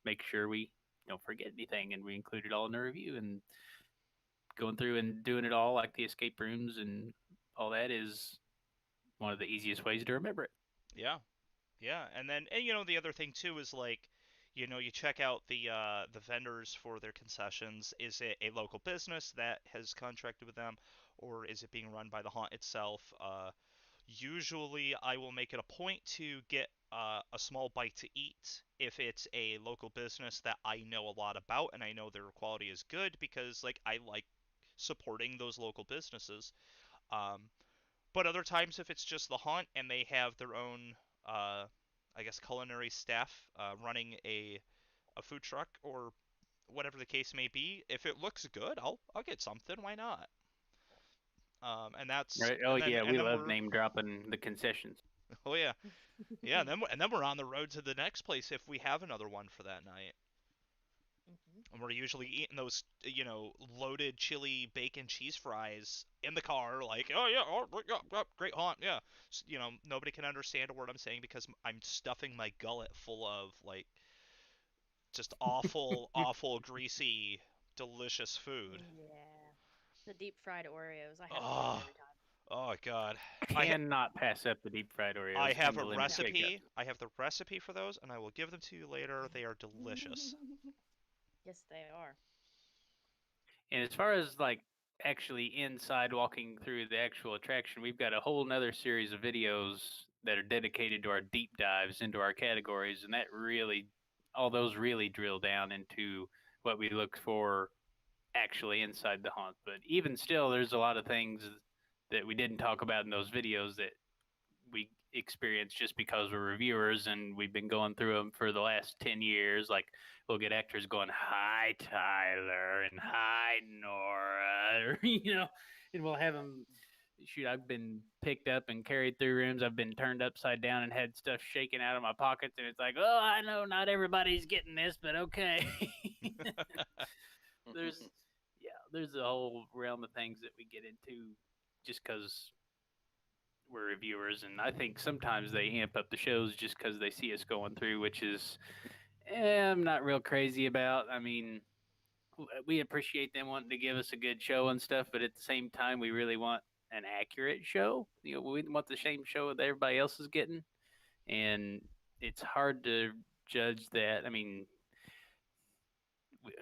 A: make sure we don't forget anything, and we include it all in the review. And going through and doing it all, like the escape rooms and all that, is one of the easiest ways to remember it.
C: yeah, yeah, and the other thing too is like, you check out the vendors for their concessions. Is it a local business that has contracted with them, or is it being run by the haunt itself? Usually, I will make it a point to get a small bite to eat if it's a local business that I know a lot about and I know their quality is good because like I like supporting those local businesses. Um, but other times, if it's just the haunt and they have their own, uh, I guess, culinary staff running a food truck or whatever the case may be, if it looks good, I'll get something. Why not? And that's
A: Right? Oh
C: and then
A: yeah,
C: and
A: we
C: then
A: love
C: we're
A: name dropping the concessions.
C: oh yeah. Yeah, and then we're on the road to the next place if we have another one for that night.
B: Mhm.
C: And we're usually eating those, loaded chili bacon cheese fries in the car, like, oh yeah, oh yeah, yeah, great haunt, yeah. Nobody can understand a word I'm saying because I'm stuffing my gullet full of like just awful, awful, greasy, delicious food.
B: Yeah. The deep fried Oreos. I have to take it
C: Oh,
B: every time.
C: oh God. I ha-
A: Cannot pass up the deep fried
C: I
A: Oreos
C: have
A: and
C: a
A: the lemon K-cup.
C: recipe. I have the recipe for those, and I will give them to you later. They are delicious.
B: Yes, they are.
A: And as far as like actually inside walking through the actual attraction, we've got a whole nother series of videos that are dedicated to our deep dives into our categories, and that really, all those really drill down into what we look for actually inside the haunt. But even still, there's a lot of things that we didn't talk about in those videos that we experience just because we're reviewers and we've been going through them for the last 10 years. Like, we'll get actors going, "Hi, Tyler," and "Hi, Nora," or, and we'll have them. Shoot, I've been picked up and carried through rooms. I've been turned upside down and had stuff shaken out of my pockets. And it's like, oh, I know not everybody's getting this, but okay. there's, yeah, there's a whole realm of things that we get into just because we're reviewers, and I think sometimes they amp up the shows just because they see us going through, which is I'm not real crazy about. I mean, we appreciate them wanting to give us a good show and stuff, but at the same time, we really want an accurate show. We want the same show that everybody else is getting, and it's hard to judge that. I mean,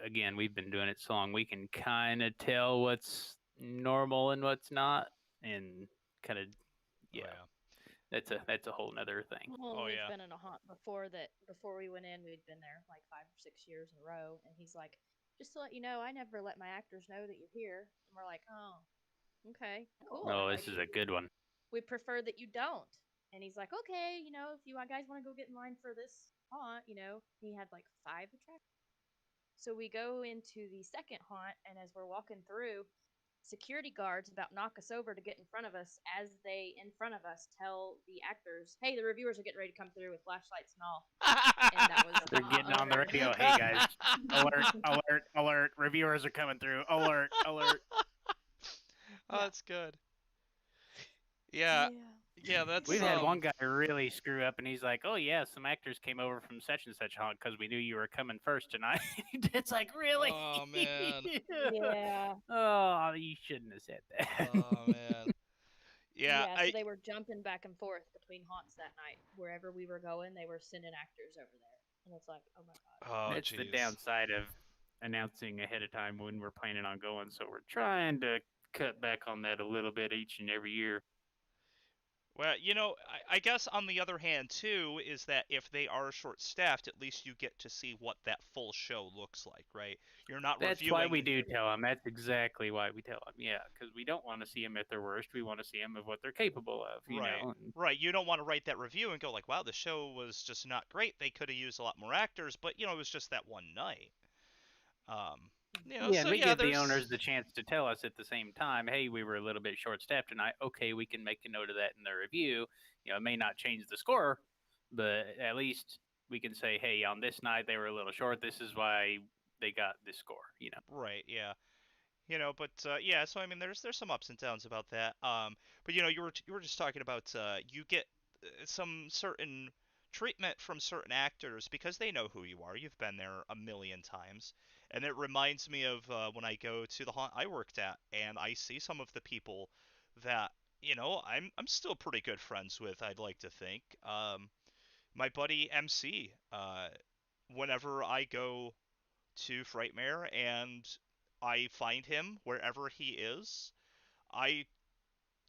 A: again, we've been doing it so long, we can kind of tell what's normal and what's not, and kind of
C: Oh
A: yeah.
C: yeah.
A: that's a whole nother thing.
B: Well, and
C: Oh
B: we've
C: yeah.
B: been in a haunt before that. Before we went in, we'd been there like 5 or 6 years in a row, and he's like, "Just to let you know, I never let my actors know that you're here." And we're like, "Oh, okay, cool.
A: Oh,
B: Like,
A: this is a good one.
B: we prefer that you don't." And he's like, "Okay, if you guys want to go get in line for this haunt, he had like 5 attractions. So we go into the second haunt, and as we're walking through, security guards about knock us over to get in front of us as they, in front of us, tell the actors, hey, the reviewers are getting ready to come through with flashlights and all. And that was the
A: They're
B: haunt
A: getting on the
B: owner.
A: radio. Hey guys, alert, alert, alert! Reviewers are coming through. Alert, alert!
C: Oh,
B: Yeah.
C: that's good. Yeah.
B: Yeah.
C: Yeah, that's
A: We've had one guy really screw up, and he's like, "Oh yeah, some actors came over from such and such haunt because we knew you were coming first tonight." It's like, really?
C: Oh man.
B: Yeah.
A: Oh, you shouldn't have said that.
C: Oh man. Yeah,
B: Yeah, so they were jumping back and forth between haunts that night. Wherever we were going, they were sending actors over there. And it's like, oh my god.
C: Oh
A: That's the
C: jeez.
A: downside of announcing ahead of time when we're planning on going. So we're trying to cut back on that a little bit each and every year.
C: Well, I guess on the other hand too is that if they are short-staffed, at least you get to see what that full show looks like, right? You're not
A: That's
C: reviewing.
A: why we do tell them. That's exactly why we tell them. Yeah, because we don't want to see them at their worst. We want to see them of what they're capable of.
C: Right. Right. You don't want to write that review and go like, "Wow, the show was just not great. They could have used a lot more actors, but it was just that one night."
A: Yeah,
C: So
A: and we
C: yeah,
A: give the owners
C: there's
A: the chance to tell us at the same time, hey, we were a little bit short-staffed tonight. Okay, we can make a note of that in the review. It may not change the score, but at least we can say, hey, on this night they were a little short. This is why they got this score.
C: right, yeah. But yeah, so I mean there's some ups and downs about that. But you were just talking about you get some certain treatment from certain actors because they know who you are. You've been there a million times. And it reminds me of when I go to the haunt I worked at and I see some of the people that I'm still pretty good friends with, I'd like to think. My buddy MC, whenever I go to Frightmare and I find him wherever he is. I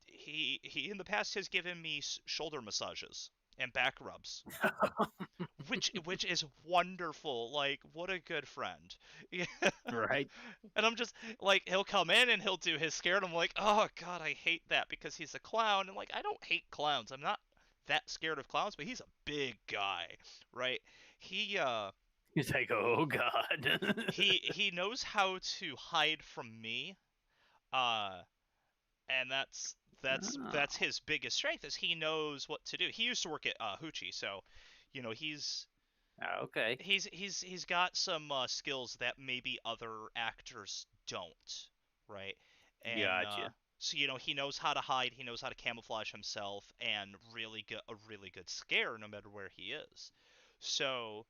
C: he in the past has given me shoulder massages and back rubs, which is wonderful. Like what a good friend. Yeah.
A: Right?
C: And I'm just like he'll come in and he'll do his scare and I'm like, "Oh god, I hate that because he's a clown." And like I don't hate clowns. I'm not that scared of clowns, but he's a big guy, right? He
A: He's like, oh, God.
C: he knows how to hide from me. Uh and that's
A: Oh,
C: his biggest strength is he knows what to do. He used to work at Hoochie, so he's
A: okay.
C: he's got some skills that maybe other actors don't, right? And
A: Gotcha.
C: so he knows how to hide, he knows how to camouflage himself, and really get a really good scare no matter where he is. So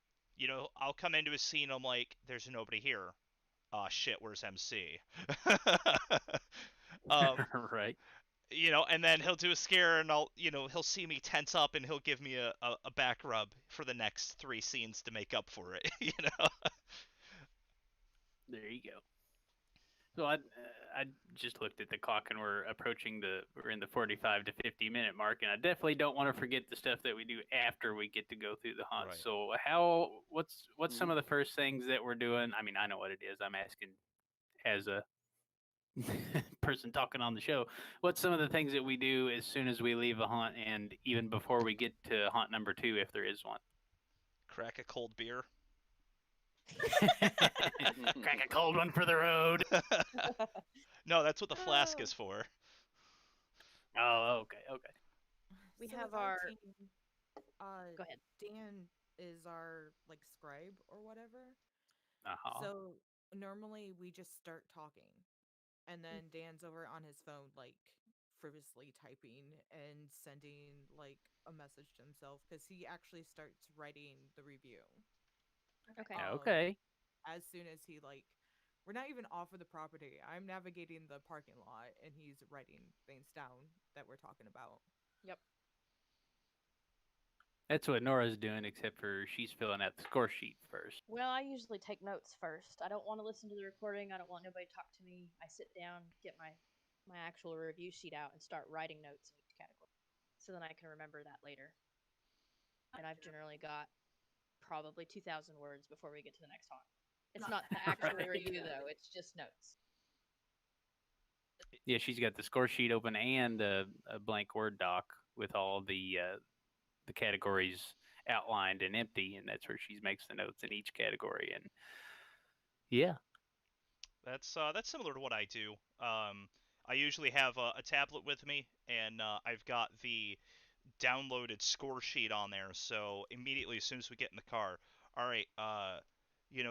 C: I'll come into a scene, I'm like, there's nobody here. Shit, where's MC? um,
A: Right.
C: and then he'll do a scare and he'll see me tense up and he'll give me a back rub for the next 3 scenes to make up for it.
A: There you go. So I just looked at the clock and we're in the 45 to 50 minute mark, and I definitely don't want to forget the stuff that we do after we get to go through the hunt.
C: Right.
A: So what's some of the first things that we're doing? I mean, I know what it is. I'm asking as a person talking on the show. What's some of the things that we do as soon as we leave a hunt, and even before we get to hunt number 2, if there is one?
C: Crack a cold beer.
A: Crack a cold one for the road.
C: No, that's what the flask is for.
A: Oh, okay, okay.
B: We
E: So
B: have
E: with
B: our.
E: team,
B: Go ahead.
E: Dan is our like scribe or whatever.
A: Uh-huh.
E: So normally we just start talking, and then Dan's over on his phone like frivolously typing and sending like a message to himself because he actually starts writing the review.
B: Okay.
A: Okay.
E: As soon as he like, we're not even off of the property. I'm navigating the parking lot, and he's writing things down that we're talking about.
B: Yep.
A: That's what Nora's doing, except for she's filling out the score sheet first.
B: Well, I usually take notes first. I don't want to listen to the recording. I don't want nobody to talk to me. I sit down, get my actual review sheet out, and start writing notes in each category. so then I can remember that later. And I've generally got probably 2,000 words before we get to the next haunt. It's not the actual
A: Right.
B: review though; it's just notes.
A: Yeah, she's got the score sheet open and a blank Word doc with all the categories outlined and empty, and that's where she makes the notes in each category. And yeah,
C: That's similar to what I do. I usually have a tablet with me, and I've got the downloaded score sheet on there. So immediately, as soon as we get in the car, all right,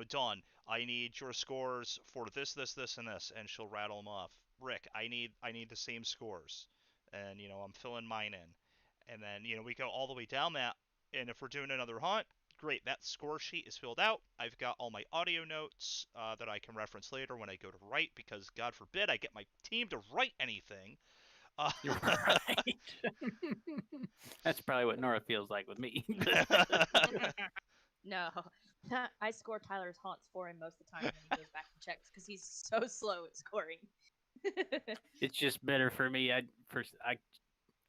C: Dawn, I need your scores for this, this, this, and this, and she'll rattle them off. Rick, I need the same scores, and I'm filling mine in, and then we go all the way down that, and if we're doing another hunt, great, that score sheet is filled out. I've got all my audio notes that I can reference later when I go to write, because God forbid I get my team to write anything.
A: you're right. That's probably what Nora feels like with me.
B: No, I score Tyler's haunts for him most of the time, and then he goes back and checks because he's so slow at scoring.
A: It's just better for me. I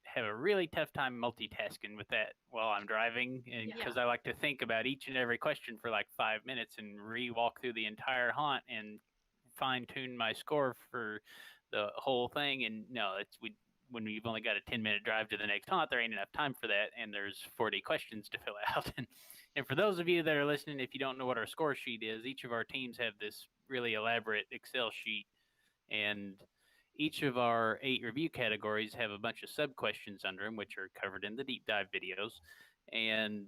A: have a really tough time multitasking with that while I'm driving, and because I like to think about each and every question for like 5 minutes and re-walk through the entire haunt and fine tune my score for the whole thing. And no, when you've only got a 10-minute drive to the next haunt, there ain't enough time for that, and there's 40 questions to fill out. And for those of you that are listening, if you don't know what our score sheet is, each of our teams have this really elaborate Excel sheet, and each of our 8 review categories have a bunch of sub questions under them, which are covered in the deep dive videos. And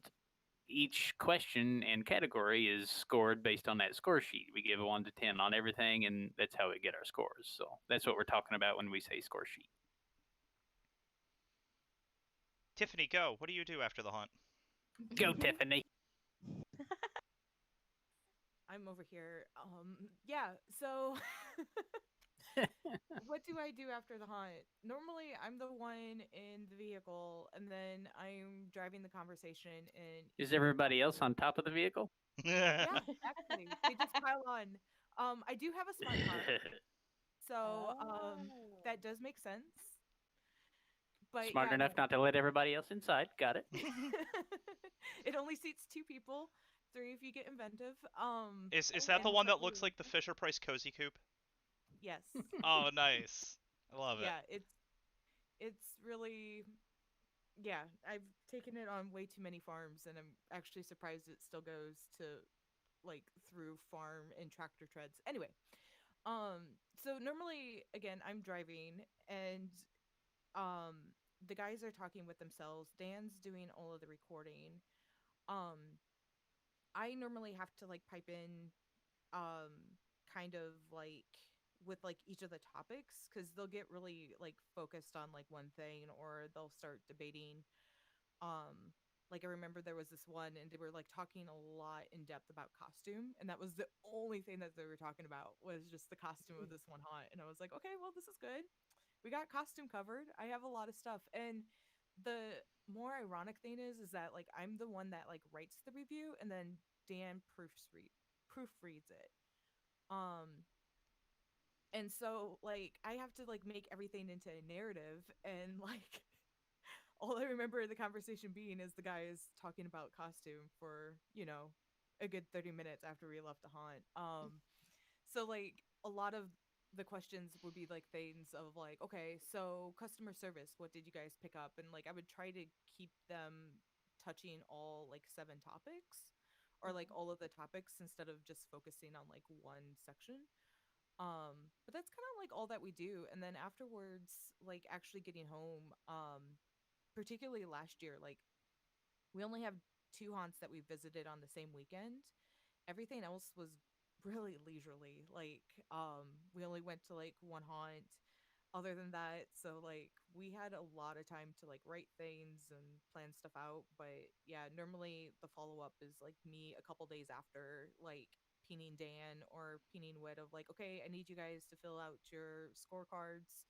A: each question and category is scored based on that score sheet. We give a 1 to 10 on everything, and that's how we get our scores. So that's what we're talking about when we say score sheet.
C: Tiffany, go. What do you do after the hunt?
A: Go, Tiffany.
E: I'm over here. Yeah, so what do I do after the hunt? Normally, I'm the one in the vehicle, and then I'm driving the conversation. And
A: Is everybody else on top of the vehicle?
E: yeah, actually, they just pile on. I do have a smart car, so that does make sense. But
A: Smart
E: yeah,
A: enough not to let everybody else inside. Got it.
E: it only seats 2 people, 3 if you get inventive.
C: Is that the one that looks like the Fisher Price Cozy Coupe?
E: Yes.
C: Oh, nice. I love it.
E: Yeah, it's really, yeah, I've taken it on way too many farms, and I'm actually surprised it still goes to like through farm and tractor treads. Anyway, so normally again I'm driving, and the guys are talking with themselves. Dan's doing all of the recording. I normally have to like pipe in kind of like with like each of the topics, because they'll get really like focused on like one thing, or they'll start debating. Like I remember there was this one, and they were like talking a lot in depth about costume, and that was the only thing that they were talking about, was just the costume of this one haunt. And I was like, okay, well, this is good. We got costume covered. I have a lot of stuff. And the more ironic thing is that like I'm the one that like writes the review, and then Dan proofreads it. Um and so like I have to like make everything into a narrative, and like all I remember the conversation being is the guys talking about costume for, a good 30 minutes after we left the haunt. So like a lot of the questions would be like things of like, okay, so customer service, what did you guys pick up? And like I would try to keep them touching all like 7 topics, or like all of the topics, instead of just focusing on like one section. But that's kind of like all that we do. And then afterwards, like actually getting home, particularly last year, like we only have 2 haunts that we visited on the same weekend. Everything else was really leisurely. Like, we only went to like 1 haunt. Other than that, so like we had a lot of time to like write things and plan stuff out. But yeah, normally the follow up is like me a couple days after, like peening Dan or peening Wit of like, okay, I need you guys to fill out your scorecards.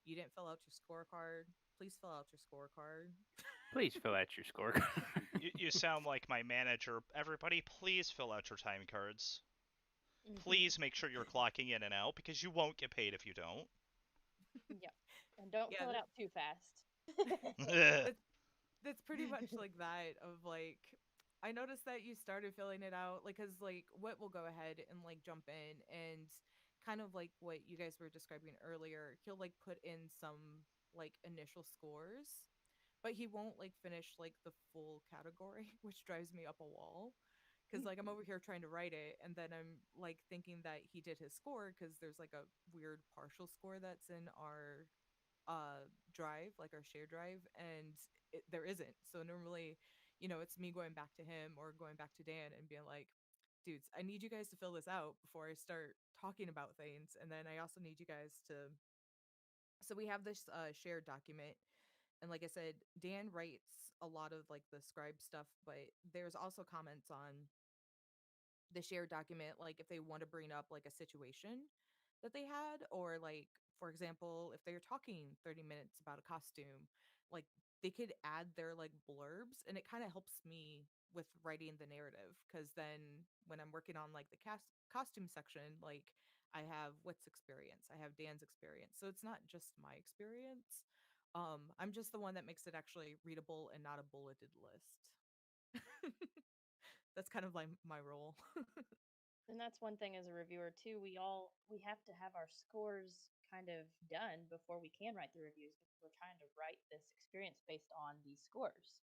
E: You didn't fill out your scorecard. Please fill out your scorecard.
A: Please fill out your score.
C: You sound like my manager. Everybody, please fill out your time cards. Please make sure you're clocking in and out, because you won't get paid if you don't.
B: Yep. And don't fill it out too fast.
E: That's pretty much like that of like I noticed that you started filling it out like cuz like Whit will go ahead and like jump in and kind of like what you guys were describing earlier, he'll like put in some like initial scores, but he won't like finish like the full category, which drives me up a wall. Cause like I'm over here trying to write it, and then I'm like thinking that he did his score because there's like a weird partial score that's in our drive, like our share drive, and there isn't. So normally, it's me going back to him or going back to Dan and being like, dudes, I need you guys to fill this out before I start talking about things. And then I also need you guys to. So we have this shared document. And like I said, Dan writes a lot of like the scribe stuff, but there's also comments on the shared document, like if they want to bring up like a situation that they had, or like, for example, if they're talking 30 minutes about a costume, like they could add their like blurbs, and it kind of helps me with writing the narrative because then when I'm working on like the costume section, like I have Wit's experience, I have Dan's experience, so it's not just my experience. I'm just the one that makes it actually readable and not a bulleted list. That's kind of like my role.
B: And that's one thing as a reviewer too. We have to have our scores kind of done before we can write the reviews because we're trying to write this experience based on these scores.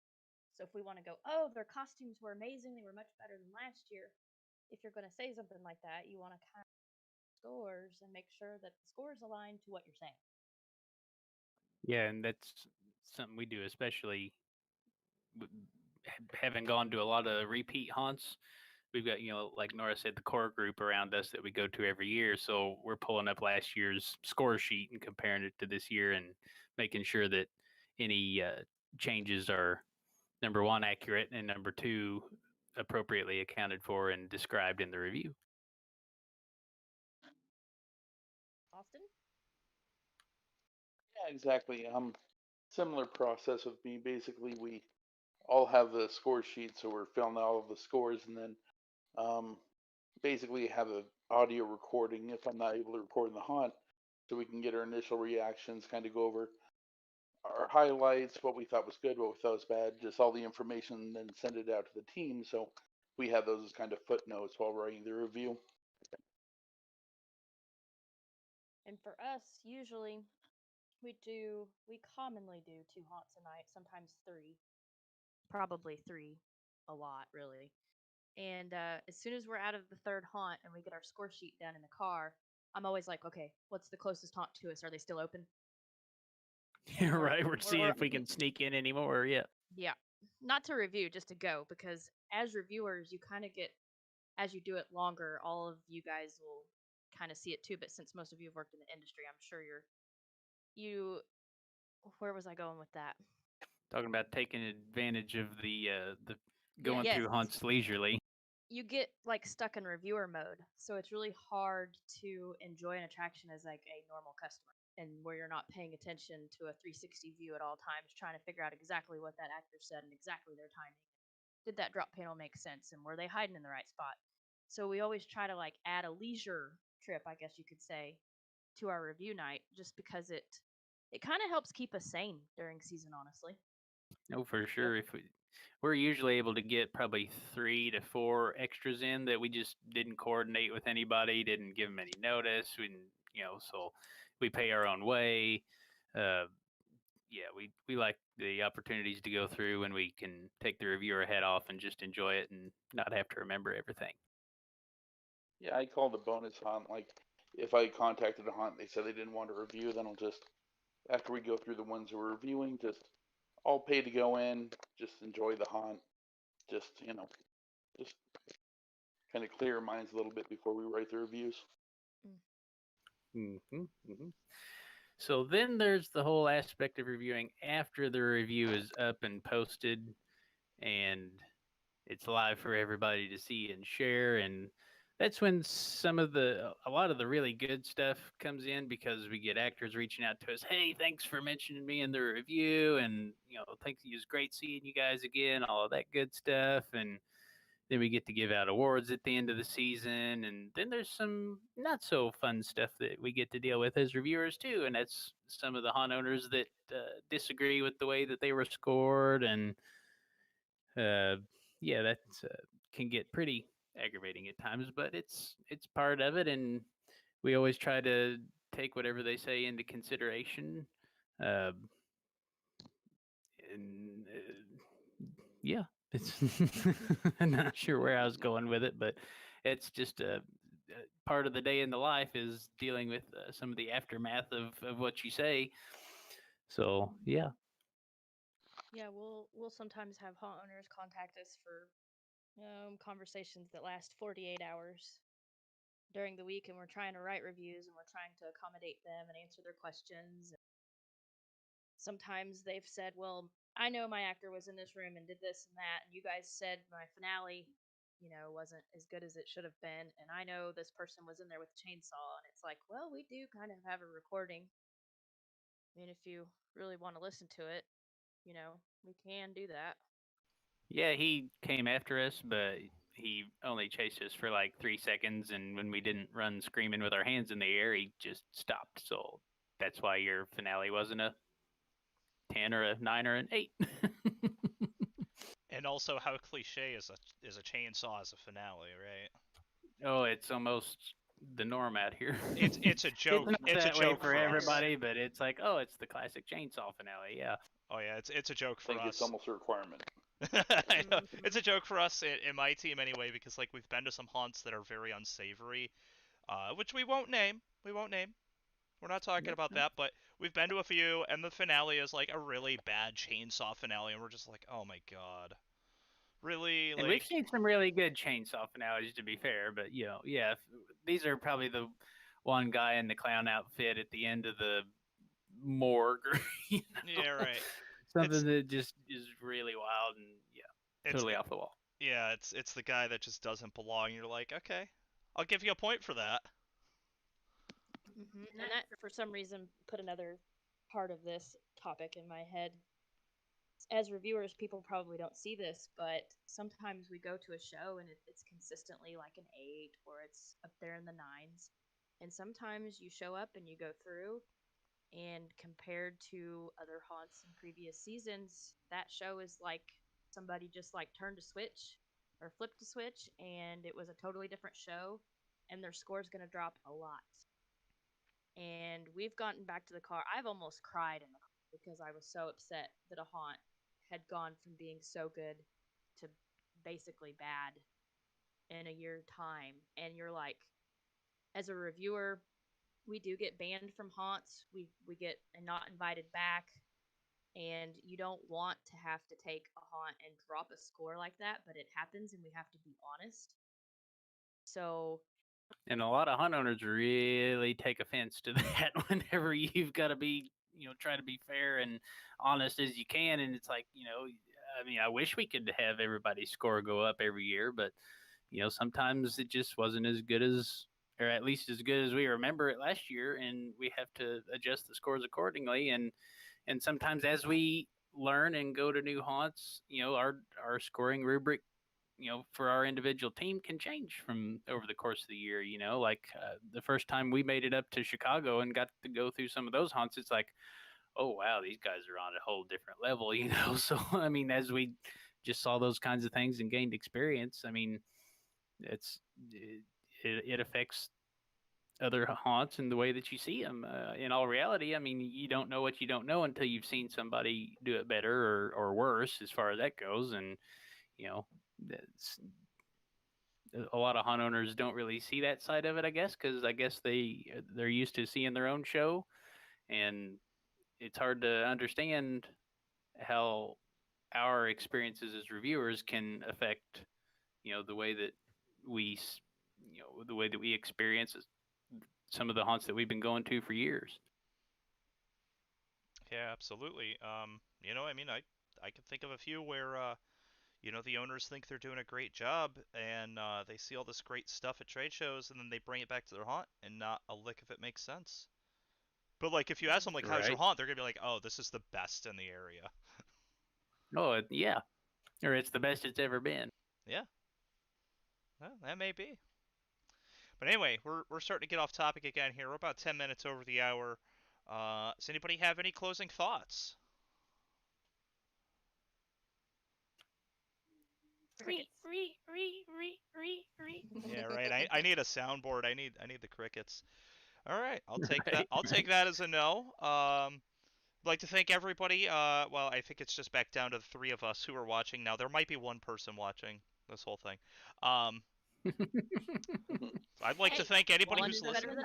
B: So if we want to go, oh, their costumes were amazing, they were much better than last year. If you're going to say something like that, you want to kind of scores and make sure that the scores align to what you're saying.
A: Yeah, and that's something we do, especially having gone to a lot of repeat haunts. We've got, like Nora said, the core group around us that we go to every year. So we're pulling up last year's score sheet and comparing it to this year and making sure that any changes are, number one, accurate, and number two, appropriately accounted for and described in the review.
B: Austin?
D: Yeah, exactly. Similar process with me. Basically, we all have the score sheet, so we're filling out all of the scores, and then um, basically have an audio recording if I'm not able to record in the haunt, so we can get our initial reactions, kind of go over our highlights, what we thought was good, what we thought was bad, just all the information, and then send it out to the team. So we have those as kind of footnotes while writing the review.
B: And for us, usually we commonly do 2 haunts a night, sometimes three, probably three, a lot really. And as soon as we're out of the third haunt and we get our score sheet down in the car, I'm always like, okay, what's the closest haunt to us? Are they still open?
A: You're right. We're seeing if we can sneak in anymore. Yeah.
B: Yeah, not to review, just to go, because as reviewers, you kind of get, as you do it longer, all of you guys will kind of see it too. But since most of you have worked in the industry, I'm sure you. Where was I going with that?
A: Talking about taking advantage of the
B: Yeah,
A: going
B: yes.
A: through hunts leisurely.
B: You get like stuck in reviewer mode, so it's really hard to enjoy an attraction as like a normal customer, and where you're not paying attention to a 360 view at all times, trying to figure out exactly what that actor said and exactly their timing. Did that drop panel make sense, and were they hiding in the right spot? So we always try to like add a leisure trip, I guess you could say, to our review night, just because it kind of helps keep us sane during season, honestly.
A: No, for sure. If we're usually able to get probably 3 to 4 extras in that we just didn't coordinate with anybody, didn't give them any notice. We didn't, so we pay our own way. Uh, yeah, we like the opportunities to go through when we can take the reviewer head off and just enjoy it and not have to remember everything.
D: Yeah, I call the bonus haunt. Like, if I contacted a haunt, they said they didn't want a review, then I'll just, after we go through the ones that we're reviewing, just all pay to go in, just enjoy the haunt, just, just kind of clear our minds a little bit before we write the reviews.
A: Mm-hmm, mm-hmm. So then there's the whole aspect of reviewing after the review is up and posted and it's live for everybody to see and share. And that's when a lot of the really good stuff comes in because we get actors reaching out to us. Hey, thanks for mentioning me in the review. And, thanks. It was great seeing you guys again, all of that good stuff. And then we get to give out awards at the end of the season, and then there's some not so fun stuff that we get to deal with as reviewers too, and that's some of the haunt owners that disagree with the way that they were scored, and uh, yeah, that can get pretty aggravating at times, but it's part of it, and we always try to take whatever they say into consideration. Uh, and yeah, it's I'm not sure where I was going with it, but it's just a part of the day in the life is dealing with some of the aftermath of what you say. So yeah,
B: Yeah, we'll sometimes have haunt owners contact us for conversations that last 48 hours during the week, and we're trying to write reviews and we're trying to accommodate them and answer their questions. Sometimes they've said, "Well, I know my actor was in this room and did this and that, and you guys said my finale, wasn't as good as it should have been, and I know this person was in there with a chainsaw." And it's like, well, we do kind of have a recording. I mean, if you really want to listen to it, we can do that.
A: yeah, he came after us, but he only chased us for like 3 seconds, and when we didn't run screaming with our hands in the air, he just stopped. So that's why your finale wasn't a 10 or a 9 or an 8.
C: And also, how cliche is a chainsaw as a finale, right?
A: Oh, it's almost the norm out here.
C: It's a joke.
A: It's not
C: It's a
A: that way
C: joke
A: for
C: for us.
A: everybody, but it's like, oh, it's the classic chainsaw finale. Yeah.
C: Oh yeah, it's a joke
D: I
C: for
D: think
C: us.
D: it's almost a requirement.
C: I know. It's a joke for us in my team anyway, because like we've been to some haunts that are very unsavory, which we won't name. We won't name. We're not talking about that, but we've been to a few, and the finale is like a really bad chainsaw finale, and we're just like, oh my god, really?
A: And we've
C: Like,
A: seen some really good chainsaw finales, to be fair. But yeah, these are probably the one guy in the clown outfit at the end of the morgue, or
C: yeah, right.
A: something that just is really wild and yeah,
C: It's
A: totally off the wall.
C: yeah, it's the guy that just doesn't belong. You're like, okay, I'll give you a point for that.
B: And that, for some reason, put another part of this topic in my head. As reviewers, people probably don't see this, but sometimes we go to a show and it's consistently like an 8 or it's up there in the 9s. And sometimes you show up and you go through, and compared to other haunts in previous seasons, that show is like somebody just like turned a switch or flipped a switch, and it was a totally different show, and their score is going to drop a lot. And we've gotten back to the car. I've almost cried in the car because I was so upset that a haunt had gone from being so good to basically bad in a year time. And you're like, as a reviewer, we do get banned from haunts. We get not invited back, and you don't want to have to take a haunt and drop a score like that, but it happens, and we have to be honest. So
A: And a lot of hunt owners really take offense to that whenever you've got to be, try to be fair and honest as you can. And it's like, I mean, I wish we could have everybody's score go up every year, but, sometimes it just wasn't as good as, or at least as good as we remember it last year. And we have to adjust the scores accordingly. And sometimes as we learn and go to new haunts, our scoring rubric for our individual team can change from over the course of the year. Like the first time we made it up to Chicago and got to go through some of those haunts, it's like, oh wow, these guys are on a whole different level. So I mean, as we just saw those kinds of things and gained experience, I mean, it's it affects other haunts and the way that you see them. In all reality, I mean, you don't know what you don't know until you've seen somebody do it better or worse, as far as that goes. And you know, a lot of hunt owners don't really see that side of it, I guess, because I guess they're used to seeing their own show, and it's hard to understand how our experiences as reviewers can affect the way that we the way that we experience some of the haunts that we've been going to for years.
C: Yeah, absolutely. I mean, I can think of a few where the owners think they're doing a great job, and they see all this great stuff at trade shows, and then they bring it back to their haunt, and not a lick of it makes sense. But like, if you ask them like, "How's your
A: Right.
C: haunt?" They're gonna be like, "Oh, this is the best in the area."
A: Oh yeah, or it's the best it's ever been.
C: Yeah. Well, that may be. But anyway, we're starting to get off topic again here. We're about 10 minutes over the hour. Does anybody have any closing thoughts? Yeah, right. I need a soundboard. I need the crickets. All right, I'll take that. I'll take that as a no. I'd like to thank everybody. Well, I think it's just back down to the three of us who are watching now. There might be one person watching this whole thing. I'd like to thank anybody who's listening.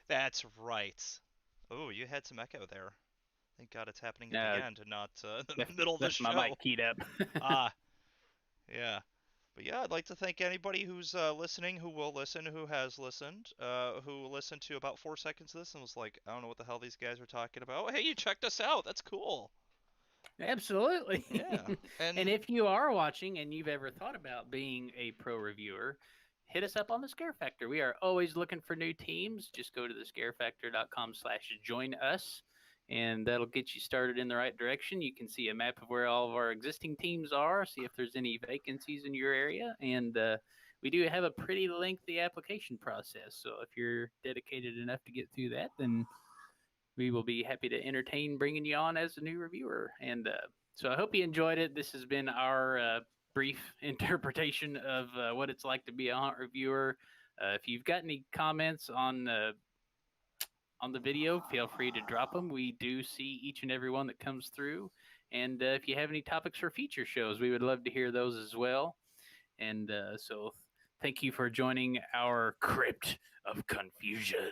C: That's right. Oh, you had some echo there. Thank God it's happening at the end and not in the middle of the show.
A: My mic keyed up.
C: Yeah. But yeah, I'd like to thank anybody who's listening, who will listen, who has listened, who listened to about 4 seconds of this and was like, I don't know what the hell these guys are talking about. Oh, hey, you checked us out. That's cool.
A: Absolutely.
C: Yeah.
A: And if you are watching and you've ever thought about being a pro reviewer, hit us up on the Scare Factor. We are always looking for new teams. Just go to thescarefactor.com/join us, and that'll get you started in the right direction. You can see a map of where all of our existing teams are, see if there's any vacancies in your area, and we do have a pretty lengthy application process. So if you're dedicated enough to get through that, then we will be happy to entertain bringing you on as a new reviewer. And so I hope you enjoyed it. This has been our brief interpretation of what it's like to be a hunt reviewer. If you've got any comments on the video, feel free to drop them. We do see each and every one that comes through. And if you have any topics for future shows, we would love to hear those as well. And so thank you for joining our Crypt of Confusion.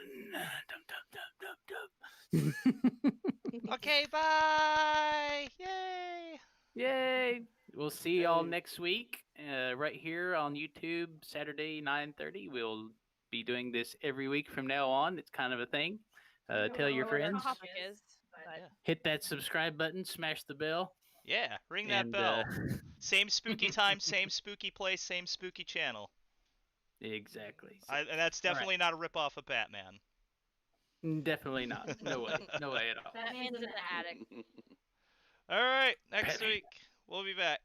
C: Okay, bye! Yay!
A: Yay! We'll see y'all next week right here on YouTube, Saturday, 9:30. We'll be doing this every week from now on. It's kind of a thing. Tell your friends. Hit that subscribe button. Smash the bell.
C: Yeah, ring that bell. Same spooky time, same spooky place, same spooky channel.
A: Exactly. So,
C: and that's definitely not a ripoff of Batman.
A: Definitely not. No way. No way at all.
B: Batman's in the attic.
C: All right, next week we'll be back.